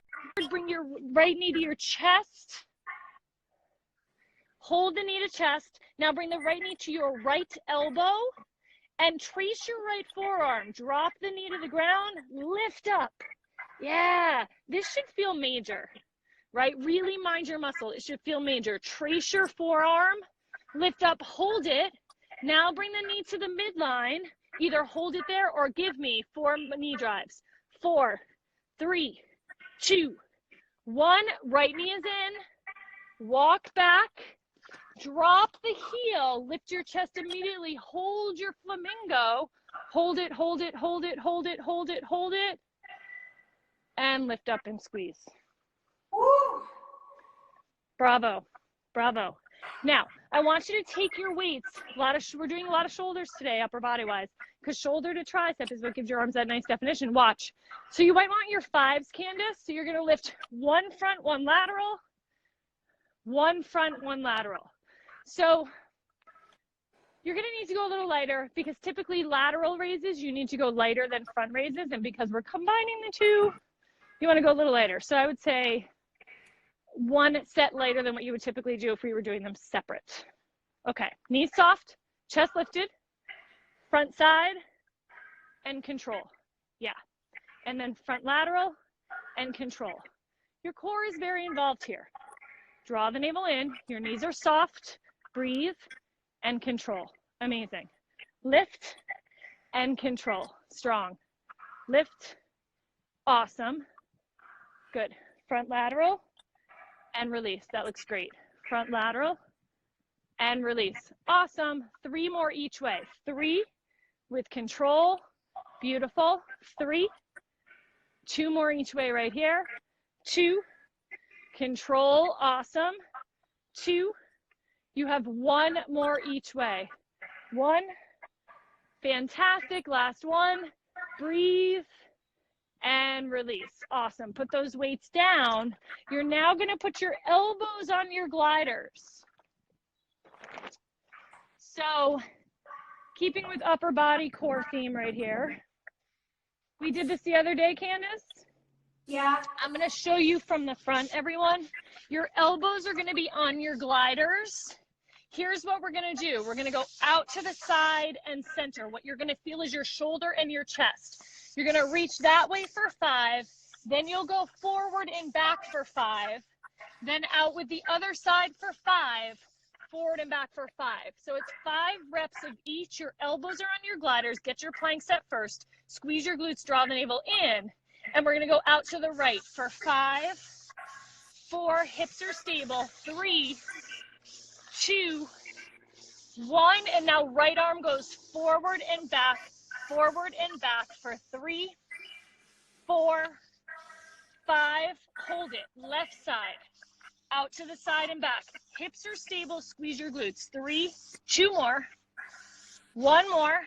Bring your right knee to your chest. Hold the knee to chest. Now bring the right knee to your right elbow and trace your right forearm. Drop the knee to the ground. Lift up. Yeah, this should feel major, right? Really mind your muscle. It should feel major. Trace your forearm. Lift up. Hold it. Now bring the knee to the midline. Either hold it there or give me 4 knee drives. 4, 3, 2, 1. Right knee is in. Walk back. Drop the heel. Lift your chest immediately. Hold your flamingo. Hold it, hold it, hold it, hold it, hold it, hold it. And lift up and squeeze. Woo. Bravo. Bravo. Now, I want you to take your weights. We're doing a lot of shoulders today, upper body wise, because shoulder to tricep is what gives your arms that nice definition. Watch. So you might want your 5s, Candace. So you're going to lift 1 front, 1 lateral, 1 front, 1 lateral. So you're going to need to go a little lighter because typically lateral raises, you need to go lighter than front raises. And because we're combining the 2, you want to go a little lighter. So I would say 1 set lighter than what you would typically do if we were doing them separate. Okay, knees soft, chest lifted, front side, and control. Yeah, and then front lateral and control. Your core is very involved here. Draw the navel in, your knees are soft, breathe, and control. Amazing. Lift and control. Strong. Lift. Awesome. Good. Front lateral and release. That looks great. Front lateral and release. Awesome. 3 more each way. 3 with control. Beautiful. 3. 2 more each way right here. 2. Control. Awesome. 2. You have 1 more each way. 1. Fantastic. Last 1. Breathe and release. Awesome. Put those weights down. You're now going to put your elbows on your gliders. So keeping with upper body core theme right here. We did this the other day, Candace. Yeah. I'm going to show you from the front, everyone. Your elbows are going to be on your gliders. Here's what we're gonna do. We're gonna go out to the side and center. What you're gonna feel is your shoulder and your chest. You're gonna reach that way for 5, then you'll go forward and back for 5, then out with the other side for 5, forward and back for 5. So it's 5 reps of each. Your elbows are on your gliders. Get your plank set first. Squeeze your glutes, draw the navel in. And we're gonna go out to the right for 5, 4, hips are stable, 3, 2, 1, and now right arm goes forward and back for 3, 4, 5, hold it, left side, out to the side and back, hips are stable, squeeze your glutes, 3, 2 more, 1 more,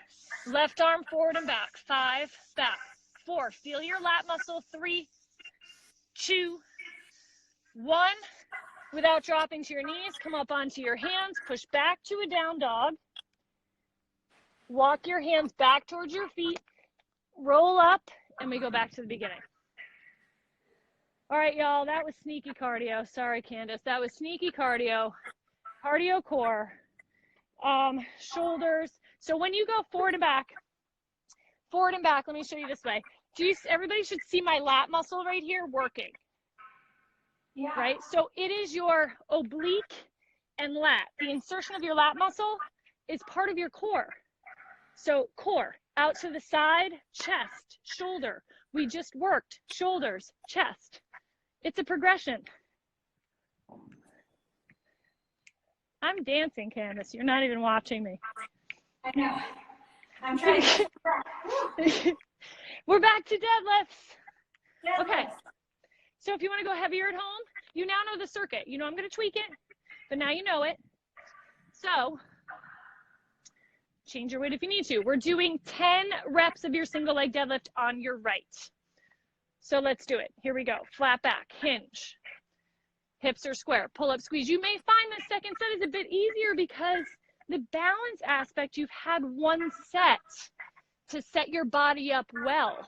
left arm forward and back, 5, back, 4, feel your lat muscle, 3, 2, 1, without dropping to your knees, come up onto your hands, push back to a down dog. Walk your hands back towards your feet, roll up, and we go back to the beginning. All right, y'all, that was sneaky cardio. Sorry, Candace. That was sneaky cardio, cardio core, shoulders. So when you go forward and back, let me show you this way. Everybody should see my lat muscle right here working. Yeah. Right? So it is your oblique and lat. The insertion of your lat muscle is part of your core. So core, out to the side, chest, shoulder. We just worked shoulders, chest. It's a progression. I'm dancing, Candace. You're not even watching me. I know. I'm trying to. We're back to deadlifts. Deadlifts. Okay. So if you want to go heavier at home, you now know the circuit. You know I'm going to tweak it, but now you know it. So change your weight if you need to. We're doing 10 reps of your single leg deadlift on your right. So let's do it. Here we go. Flat back, hinge. Hips are square, pull up, squeeze. You may find the second set is a bit easier because the balance aspect, you've had one set to set your body up well,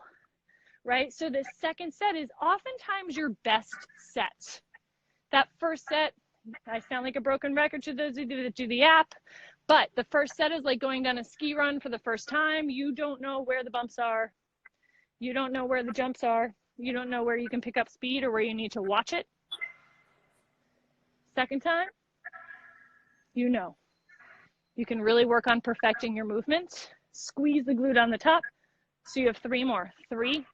right? So the second set is oftentimes your best set. That first set, I sound like a broken record to those of you that do the app, but the first set is like going down a ski run for the first time. You don't know where the bumps are. You don't know where the jumps are. You don't know where you can pick up speed or where you need to watch it. Second time, you know. You can really work on perfecting your movement. Squeeze the glute on the top. So you have 3 more. 3,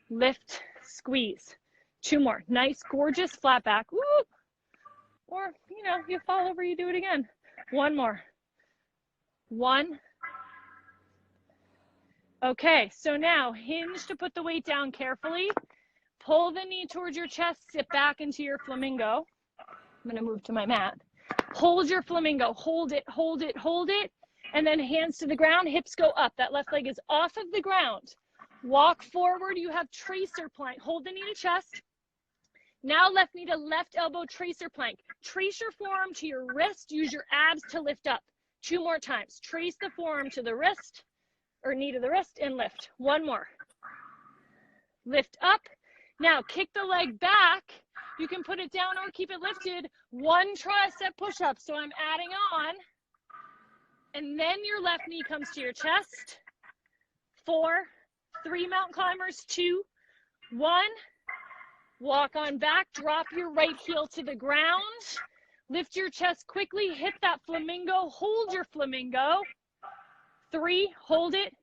lift, squeeze. 2 more. Nice, gorgeous flat back. Woo! Or, you know, you fall over, you do it again. 1 more. 1. Okay, so now hinge to put the weight down carefully. Pull the knee towards your chest, sit back into your flamingo. I'm gonna move to my mat. Hold your flamingo, hold it, hold it, hold it. And then hands to the ground, hips go up. That left leg is off of the ground. Walk forward, you have tracer plank. Hold the knee to chest. Now left knee to left elbow, tracer plank. Trace your forearm to your wrist, use your abs to lift up. 2 more times. Trace the forearm to the wrist, or knee to the wrist, and lift. 1 more. Lift up. Now kick the leg back. You can put it down or keep it lifted. 1 tricep push-up. So I'm adding on. And then your left knee comes to your chest. 4, 3 mountain climbers, 2, 1. Walk on back, drop your right heel to the ground. Lift your chest quickly, hit that flamingo, hold your flamingo. 3, hold it,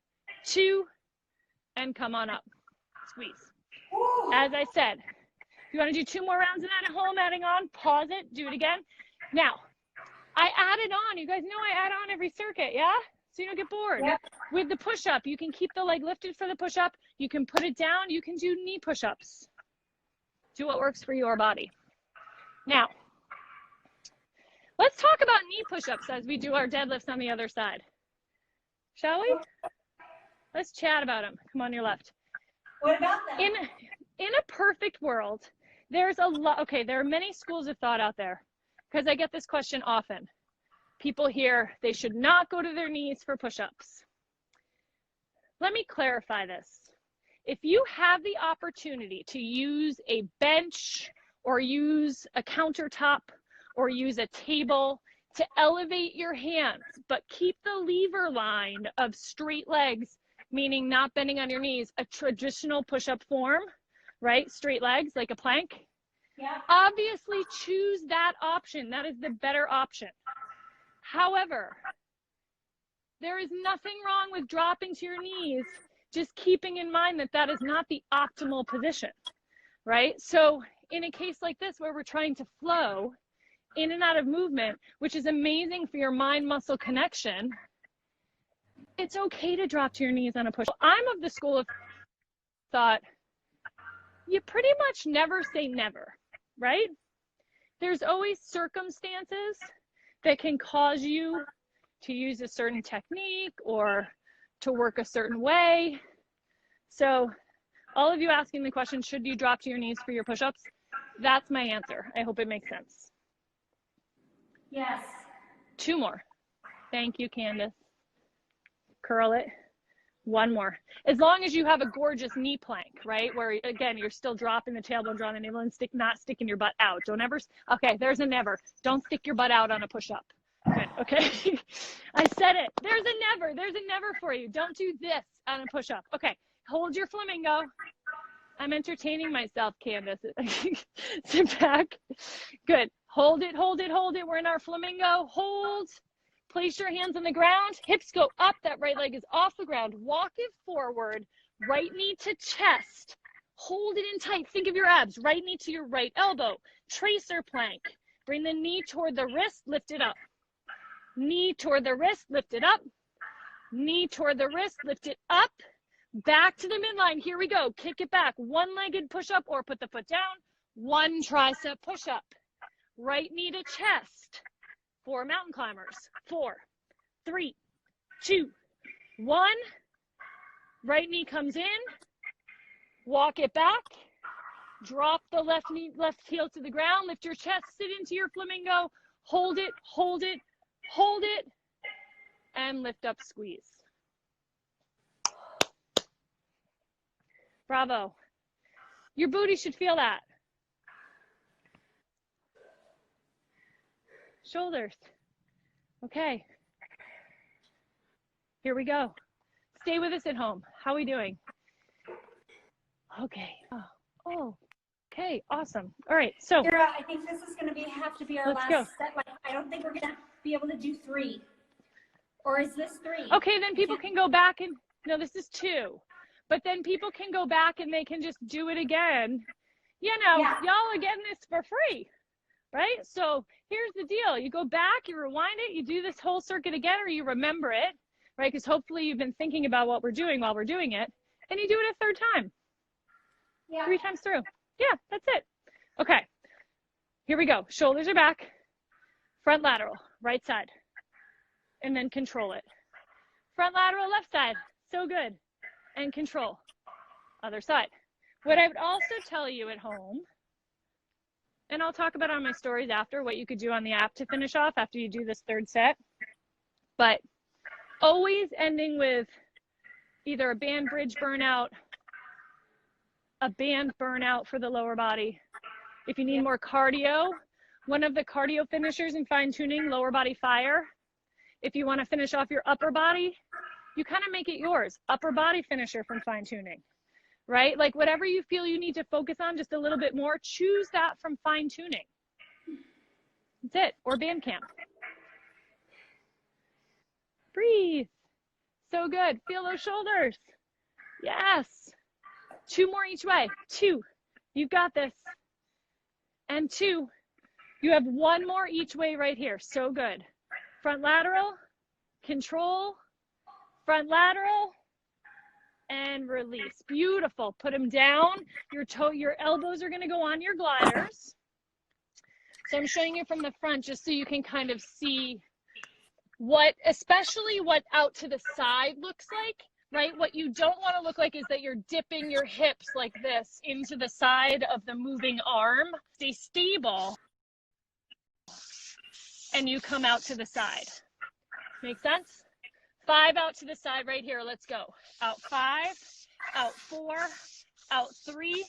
2, and come on up. Squeeze. As I said, if you want to do 2 more rounds of that at home, adding on, pause it, do it again. Now, I added on, you guys know I add on every circuit, yeah? So you don't get bored. Yep. With the push-up, you can keep the leg lifted for the push-up. You can put it down, you can do knee push-ups. Do what works for your body. Now, let's talk about knee push-ups as we do our deadlifts on the other side. Shall we? Let's chat about them. Come on your left. What about them? In a perfect world, there's a lot, okay, there are many schools of thought out there because I get this question often. People hear they should not go to their knees for push-ups. Let me clarify this. If you have the opportunity to use a bench or use a countertop or use a table, to elevate your hands, but keep the lever line of straight legs, meaning not bending on your knees, a traditional push-up form, right? Straight legs, like a plank. Yeah. Obviously, choose that option. That is the better option. However, there is nothing wrong with dropping to your knees, just keeping in mind that that is not the optimal position, right? So in a case like this where we're trying to flow in and out of movement, which is amazing for your mind-muscle connection, it's okay to drop to your knees on a push. I'm of the school of thought, you pretty much never say never, right? There's always circumstances that can cause you to use a certain technique or to work a certain way. So all of you asking the question, should you drop to your knees for your push-ups? That's my answer. I hope it makes sense. Yes. 2 more. Thank you, Candace. Curl it. 1 more. As long as you have a gorgeous knee plank, right? Where, again, you're still dropping the tailbone, drawing the navel, and not sticking your butt out. Don't ever, okay, there's a never. Don't stick your butt out on a push-up. Good, okay. I said it. There's a never for you. Don't do this on a push-up. Okay, hold your flamingo. I'm entertaining myself, Candace. Sit back. Good. Hold it. We're in our flamingo. Hold. Place your hands on the ground. Hips go up. That right leg is off the ground. Walk it forward. Right knee to chest. Hold it in tight. Think of your abs. Right knee to your right elbow. Tracer plank. Bring the knee toward the wrist. Lift it up. Knee toward the wrist. Lift it up. Knee toward the wrist. Lift it up. Back to the midline. Here we go. Kick it back. One-legged push-up or put the foot down. 1 tricep push-up. Right knee to chest. 4 mountain climbers. 4, 3, 2, 1. Right knee comes in. Walk it back. Drop the left heel to the ground. Lift your chest. Sit into your flamingo. Hold it. And lift up, squeeze. Bravo. Your booty should feel that. Shoulders. Okay. Here we go. Stay with us at home. How are we doing? Okay. Oh. Okay. Awesome. All right. So, Kira, I think this is going to have to be our Let's last go. set. Like, I don't think we're going to be able to do 3. Or is this 3? okay, then people can go back and, no, this is 2. But then people can go back and they can just do it again. You know, Yeah. y'all are getting this for free, right? So here's the deal. You go back, you rewind it, you do this whole circuit again, or you remember it, right? Because hopefully you've been thinking about what we're doing while we're doing it. And you do it a 3rd time, Yeah. 3 times through. Yeah, that's it. Okay, here we go. Shoulders are back, front lateral, right side, and then control it. Front lateral, left side, so good. And control, other side. What I would also tell you at home, and I'll talk about on my stories after, what you could do on the app to finish off after you do this 3rd set, but always ending with either a band bridge burnout, a band burnout for the lower body. If you need more cardio, one of the cardio finishers in fine tuning, lower body fire. If you want to finish off your upper body, you kind of make it yours. Upper body finisher from fine tuning, right? Like whatever you feel you need to focus on just a little bit more, choose that from fine tuning. That's it, or band camp. Breathe. So good. Feel those shoulders. Yes. 2 more each way. 2. You've got this. And 2. You have 1 more each way right here. So good. Front lateral, control, front lateral, and release. Beautiful. Put them down. Your elbows are going to go on your gliders. So I'm showing you from the front just so you can kind of see especially what out to the side looks like, right? What you don't want to look like is that you're dipping your hips like this into the side of the moving arm. Stay stable. And you come out to the side. Make sense? 5 out to the side right here. Let's go. Out 5, out 4, out 3,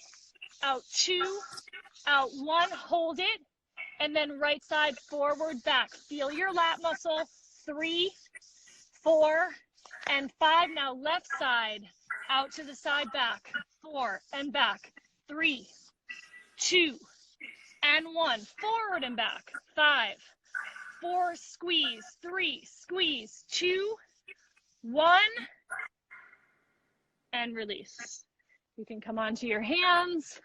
out 2, out 1. Hold it. And then right side, forward, back. Feel your lat muscle. 3, 4, and 5. Now left side, out to the side, back. 4 and back. 3, 2, and 1. Forward and back. 5, 4, squeeze. 3, squeeze. 2, 1, and release. You can come onto your hands.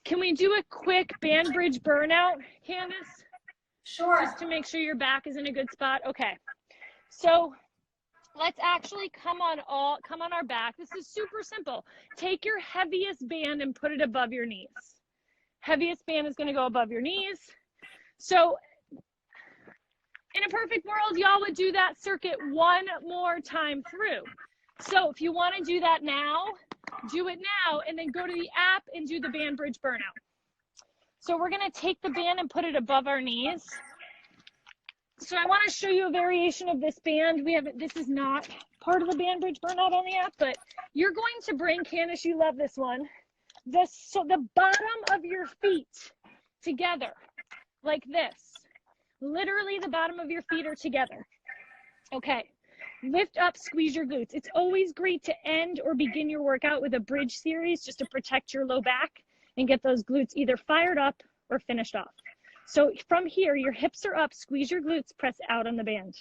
Can we do a quick band bridge burnout, Candace? Sure. Just to make sure your back is in a good spot. Okay. So let's actually come on our back. This is super simple. Take your heaviest band and put it above your knees. Heaviest band is going to go above your knees. So in a perfect world, y'all would do that circuit one more time through. So if you want to do that now, do it now, and then go to the app and do the band bridge burnout. So we're going to take the band and put it above our knees. So I want to show you a variation of this band. This is not part of the band bridge burnout on the app, but you're going to bring, Candace, you love this one, the bottom of your feet together like this. Literally the bottom of your feet are together. Okay. Lift up, squeeze your glutes. It's always great to end or begin your workout with a bridge series just to protect your low back and get those glutes either fired up or finished off. So from here, your hips are up, squeeze your glutes, press out on the band.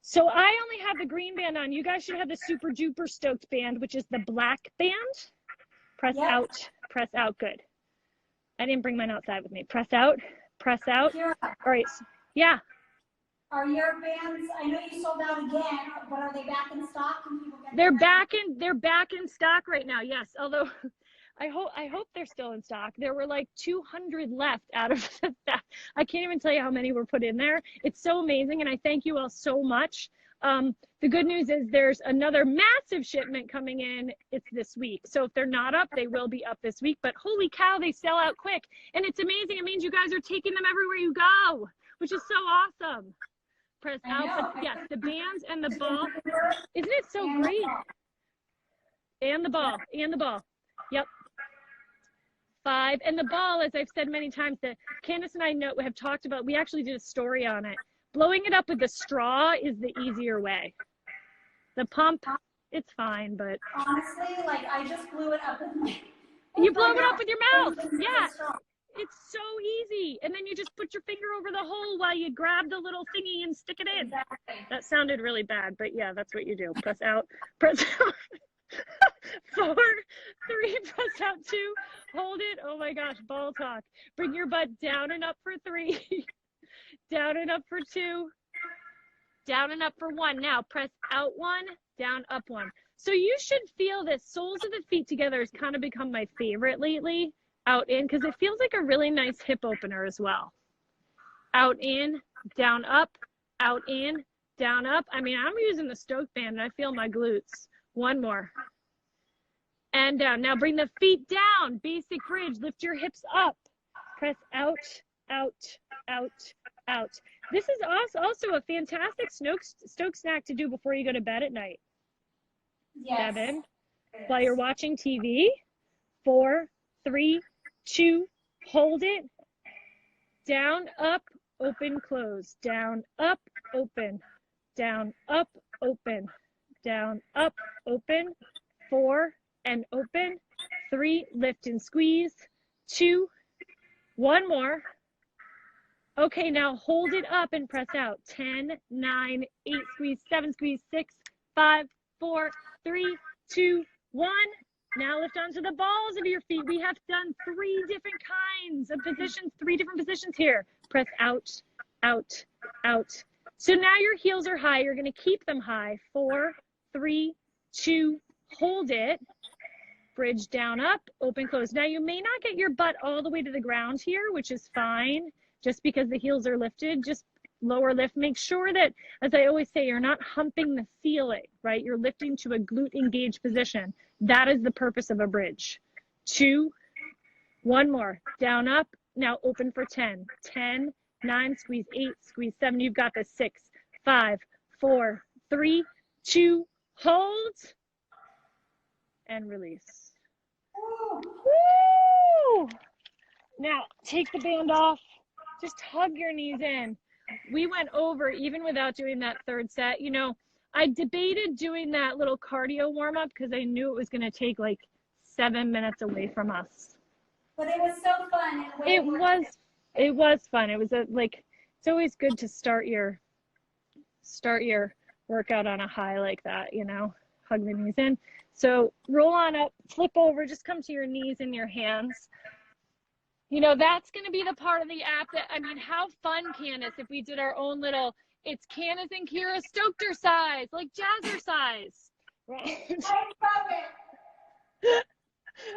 So I only have the green band on. You guys should have the super duper stoked band, which is the black band. Press out, good. I didn't bring mine outside with me. Press out. Here. All right, yeah. Are your bands, I know you sold out again, but are they back in stock? Can people get They're back in stock right now, yes. Although I hope they're still in stock. There were like 200 left out of that. I can't even tell you how many were put in there. It's so amazing, and I thank you all so much. The good news is there's another massive shipment coming in. It's this week. So if they're not up, they will be up this week. But holy cow, they sell out quick. And it's amazing. It means you guys are taking them everywhere you go, which is so awesome. Press out. But yes, the bands and the ball. Isn't it so great? And the ball. Yep. 5. And the ball, as I've said many times, that Candace and I have talked about, we actually did a story on it. Blowing it up with the straw is the easier way. The pump, it's fine, but. Honestly, like I just blew it up with my. You blow it up with your mouth. Yeah. It's so easy. And then you just put your finger over the hole while you grab the little thingy and stick it in. Exactly. That sounded really bad, but yeah, that's what you do. Press out. 4, 3, press out 2, hold it. Oh my gosh, ball talk. Bring your butt down and up for 3, down and up for 2, down and up for 1. Now press out 1, down, up 1. So you should feel that soles of the feet together has kind of become my favorite lately. Out in, because it feels like a really nice hip opener as well. Out in, down, up, out in, down, up. I mean, I'm using the Stoke band and I feel my glutes. 1 more. And down. Now bring the feet down. Basic bridge. Lift your hips up. Press out, out, out, out. This is also a fantastic Stoke snack to do before you go to bed at night. Yes. 7. While you're watching TV. 4, 3, 2, hold it. Down, up, open, close. Down, up, open. Down, up, open. Down, up, open. 4, and open. 3, lift and squeeze. 2, 1 more. Okay, now hold it up and press out. 10, 9, 8, squeeze, 7, squeeze, 6, 5, 4, 3, 2, 1. Now lift onto the balls of your feet. We have done 3 different kinds of positions, 3 different positions here. Press out, out, out. So now your heels are high. You're going to keep them high. 4, 3, 2, hold it. Bridge down, up, open, close. Now you may not get your butt all the way to the ground here, which is fine, just because the heels are lifted. Just lower lift. Make sure that, as I always say, you're not humping the ceiling, right? You're lifting to a glute engaged position. That is the purpose of a bridge. 2, 1 more. Down, up. Now open for 10. 10, 9, squeeze 8, squeeze 7. You've got this. 6, 5, 4, 3, 2, hold, and release. Woo! Now take the band off. Just hug your knees in. We went over even without doing that third set. You know, I debated doing that little cardio warm up because I knew it was going to take like 7 minutes away from us. But it was so fun. It was fun. It was it's always good to start your workout on a high like that, you know, hug the knees in. So roll on up, flip over, just come to your knees and your hands. You know, that's going to be the part of the app that, I mean, how fun, Candace, if we did our own little, it's Candace and Kira Stokercise, like jazzercise. Right? I love it.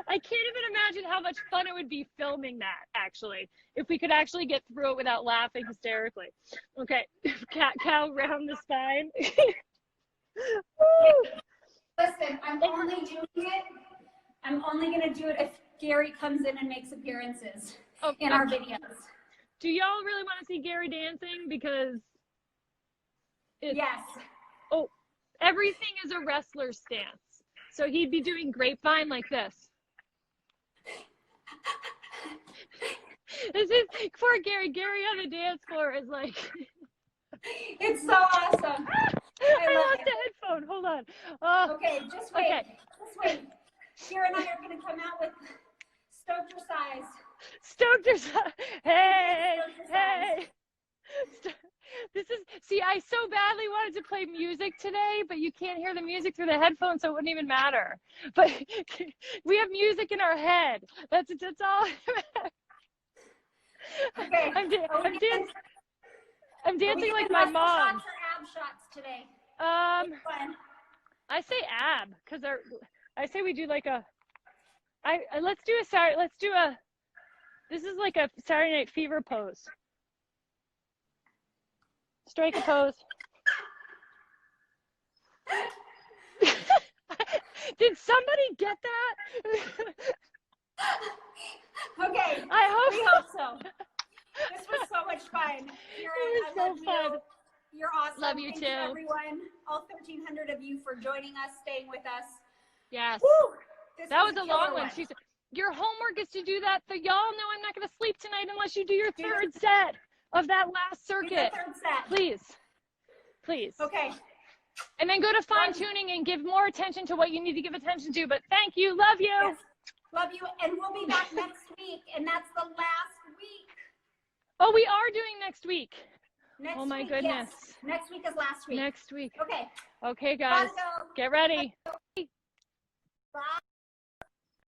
I can't even imagine how much fun it would be filming that, actually, if we could actually get through it without laughing hysterically. Okay, cat cow round the spine. Listen, I'm only going to do it if Gary comes in and makes appearances in our videos. Do y'all really want to see Gary dancing? Because yes. Oh, everything is a wrestler stance. So he'd be doing grapevine like this. This is poor Gary. Gary on the dance floor is like. It's so awesome. I lost the headphone. Hold on. Okay, just wait. Okay. Just wait. Kira and I are going to come out with Stokercise. Stokercise. Hey. This is, see, I so badly wanted to play music today, but you can't hear the music through the headphones, so it wouldn't even matter. But we have music in our head. That's all. Okay. I'm dancing like my mom. Shots or ab shots today? I say ab because I say we do like this is like a Saturday Night Fever pose. Strike a pose. Did somebody get that? Okay. I hope we hope so. This was so much fun. It was so fun. You're awesome. Love you Thank too. you, everyone. All 1,300 of you for joining us, staying with us. Yes. Woo! That was a long one. Your homework is to do that. So y'all know I'm not going to sleep tonight unless you do your third set of that last circuit. Third set. Please. Okay. And then go to fine tuning and give more attention to what you need to give attention to. But thank you. Love you. Yes. Love you. And we'll be back next week. And that's the last week. Oh, we are doing next week. Next oh my week, goodness. Yes. Next week is last week. Next week. Okay. Okay, guys. Get ready. Bye.